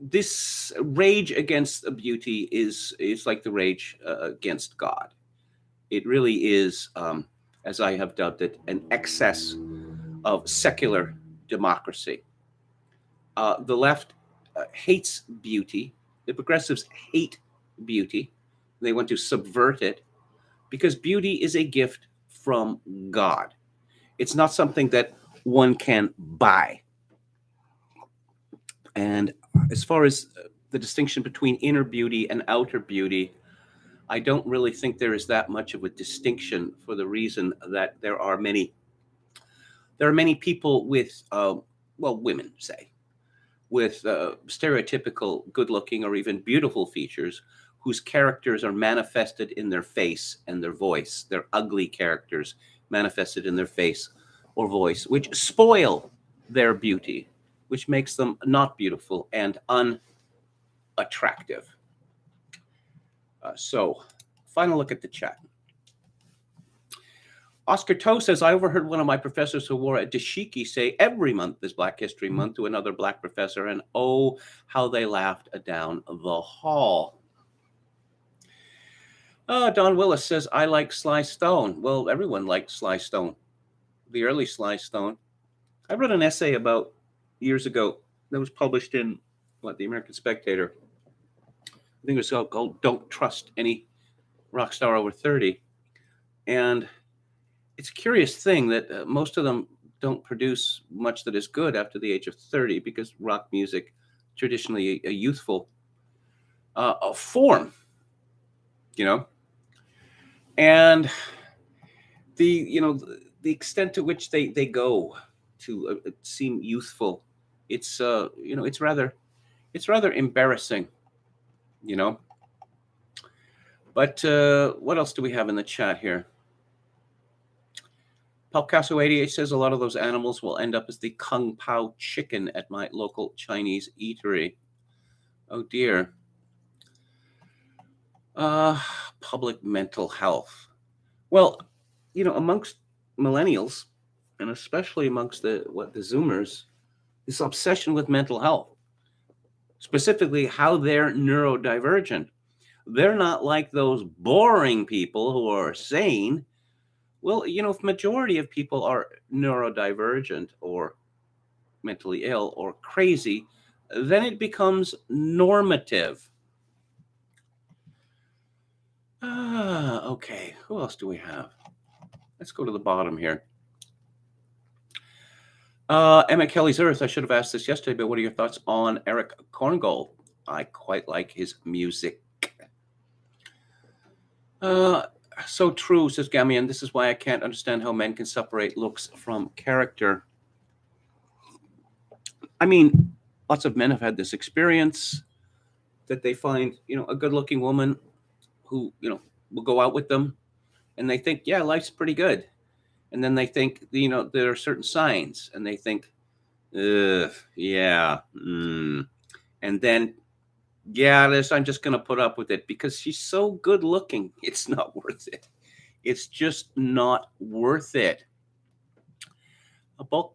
this rage against beauty is like the rage against God. It really is, as I have dubbed it, an excess of secular democracy. The left hates beauty. The progressives hate beauty. They want to subvert it because beauty is a gift from God. It's not something that one can buy. And as far as the distinction between inner beauty and outer beauty, I don't really think there is that much of a distinction for the reason that there are many people with, women, say, with stereotypical good-looking or even beautiful features whose characters are manifested in their face and their voice. They're ugly characters manifested in their face or voice, which spoil their beauty, which makes them not beautiful and unattractive. So, final look at the chat. Oscar Toe says, I overheard one of my professors who wore a dashiki say every month is Black History Month to another Black professor, and oh, how they laughed down the hall. Don Willis says, I like Sly Stone. Well, everyone liked Sly Stone, the early Sly Stone. I wrote an essay about years ago that was published in, the American Spectator. I think it was called Don't Trust Any Rock Star Over 30. And it's a curious thing that most of them don't produce much that is good after the age of 30 because rock music, traditionally a youthful form, and the extent to which they go to seem youthful, it's rather embarrassing, But what else do we have in the chat here? Palcasso88 says a lot of those animals will end up as the Kung Pao chicken at my local Chinese eatery. Oh dear. Public mental health. Well, amongst millennials, and especially amongst the Zoomers, this obsession with mental health, specifically how they're neurodivergent. They're not like those boring people who are sane. Well, if majority of people are neurodivergent or mentally ill or crazy, then it becomes normative. Okay. Who else do we have? Let's go to the bottom here. Emma Kelly's Earth. I should have asked this yesterday, but what are your thoughts on Eric Korngold? I quite like his music. So true, says Gamian. This is why I can't understand how men can separate looks from character. I mean, lots of men have had this experience that they find, a good-looking woman who, will go out with them, and they think, yeah, life's pretty good. And then they think, there are certain signs, and they think, yeah. And then, yeah, I'm just going to put up with it because she's so good looking. It's not worth it. It's just not worth it.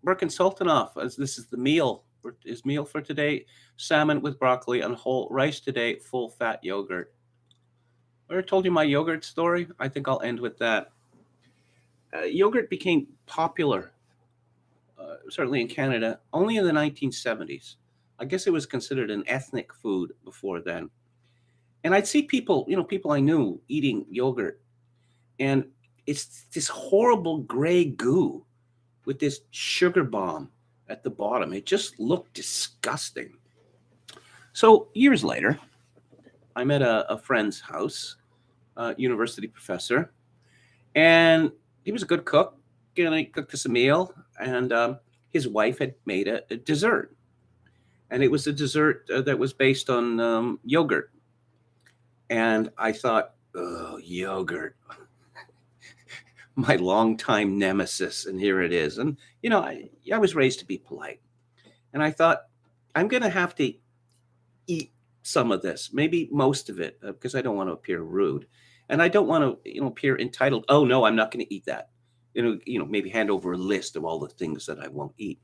Birkin Sultanov, as this is the meal. His meal for today: salmon with broccoli and whole rice today, full fat yogurt. I already told you my yogurt story. I think I'll end with that. Yogurt became popular, certainly in Canada, only in the 1970s. I guess it was considered an ethnic food before then. And I'd see people, people I knew eating yogurt. And it's this horrible gray goo with this sugar bomb at the bottom. It just looked disgusting. So years later, I'm at a friend's house, university professor, and he was a good cook. And he cooked us a meal, and his wife had made a dessert. And it was a dessert that was based on yogurt. And I thought, oh, yogurt, my longtime nemesis. And here it is. And, I was raised to be polite. And I thought, I'm going to have to eat some of this, maybe most of it, because I don't want to appear rude. And I don't want to, appear entitled. Oh, no, I'm not going to eat that. Maybe hand over a list of all the things that I won't eat.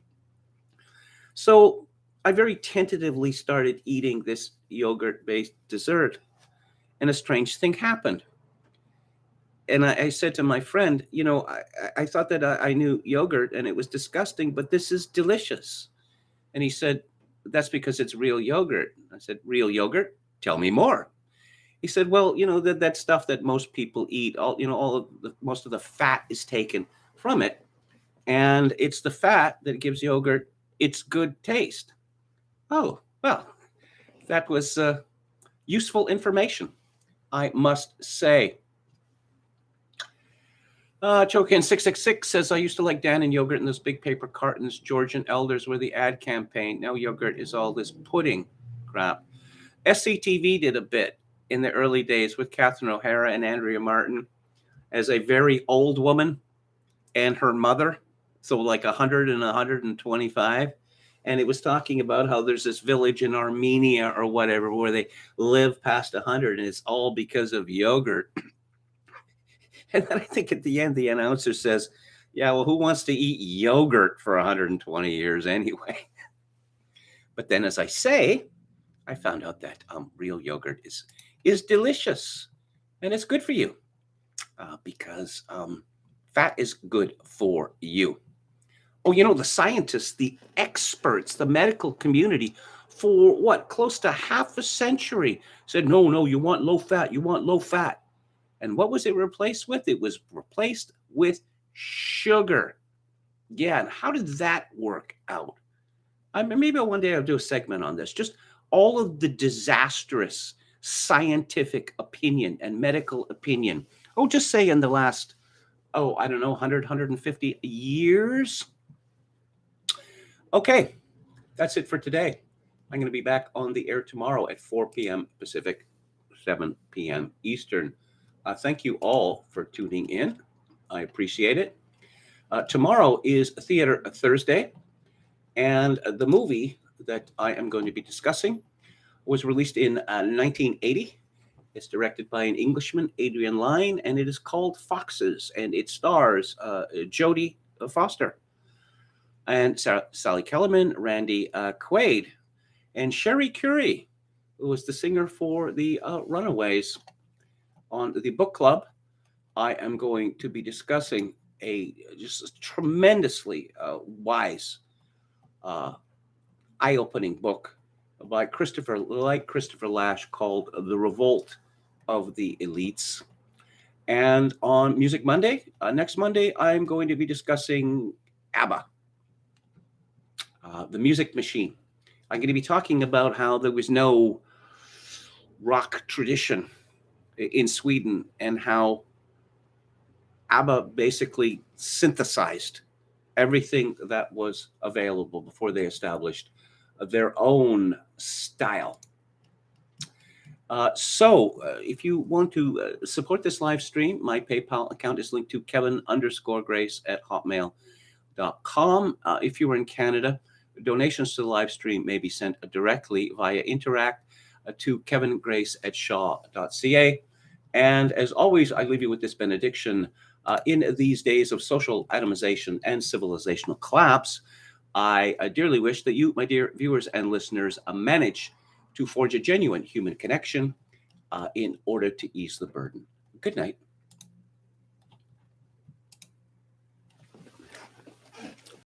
So I very tentatively started eating this yogurt-based dessert, and a strange thing happened. And I said to my friend, I thought that I knew yogurt and it was disgusting, but this is delicious. And he said, that's because it's real yogurt. I said, real yogurt? Tell me more. He said, well, that stuff that most people eat, most of the fat is taken from it. And it's the fat that gives yogurt its good taste. Oh, well, that was useful information, I must say. Chokin 666 says, I used to like Dan and yogurt in those big paper cartons. Georgian elders were the ad campaign. Now yogurt is all this pudding crap. SCTV did a bit in the early days with Catherine O'Hara and Andrea Martin as a very old woman and her mother. So like 100 and 125. And it was talking about how there's this village in Armenia or whatever where they live past 100, and it's all because of yogurt. And then I think at the end, the announcer says, yeah, well, who wants to eat yogurt for 120 years anyway? But then, as I say, I found out that real yogurt is delicious, and it's good for you because fat is good for you. Oh, the scientists, the experts, the medical community for close to half a century said, no, you want low fat, you want low fat. And what was it replaced with? It was replaced with sugar. Yeah, and how did that work out? Maybe one day I'll do a segment on this. Just all of the disastrous scientific opinion and medical opinion. Oh, just say in the last, 100, 150 years. Okay, that's it for today. I'm going to be back on the air tomorrow at 4 p.m. Pacific, 7 p.m. Eastern. Thank you all for tuning in. I appreciate it. Tomorrow is Theater Thursday, and the movie that I am going to be discussing was released in 1980. It's directed by an Englishman, Adrian Lyne, and it is called Foxes, and it stars Jodie Foster and Sally Kellerman, Randy Quaid, and Sherry Curie, who was the singer for the Runaways. On the book club, I am going to be discussing a just tremendously wise, eye-opening book by Christopher Lash called The Revolt of the Elites. And on Music Monday, next Monday, I'm going to be discussing ABBA, the music machine. I'm going to be talking about how there was no rock tradition in Sweden and how ABBA basically synthesized everything that was available before they established their own style. So if you want to support this live stream, my PayPal account is linked to kevin_grace@hotmail.com. If you are in Canada, donations to the live stream may be sent directly via Interact to kevingrace@shaw.ca. And as always, I leave you with this benediction. In these days of social atomization and civilizational collapse, I dearly wish that you, my dear viewers and listeners, manage to forge a genuine human connection in order to ease the burden. Good night.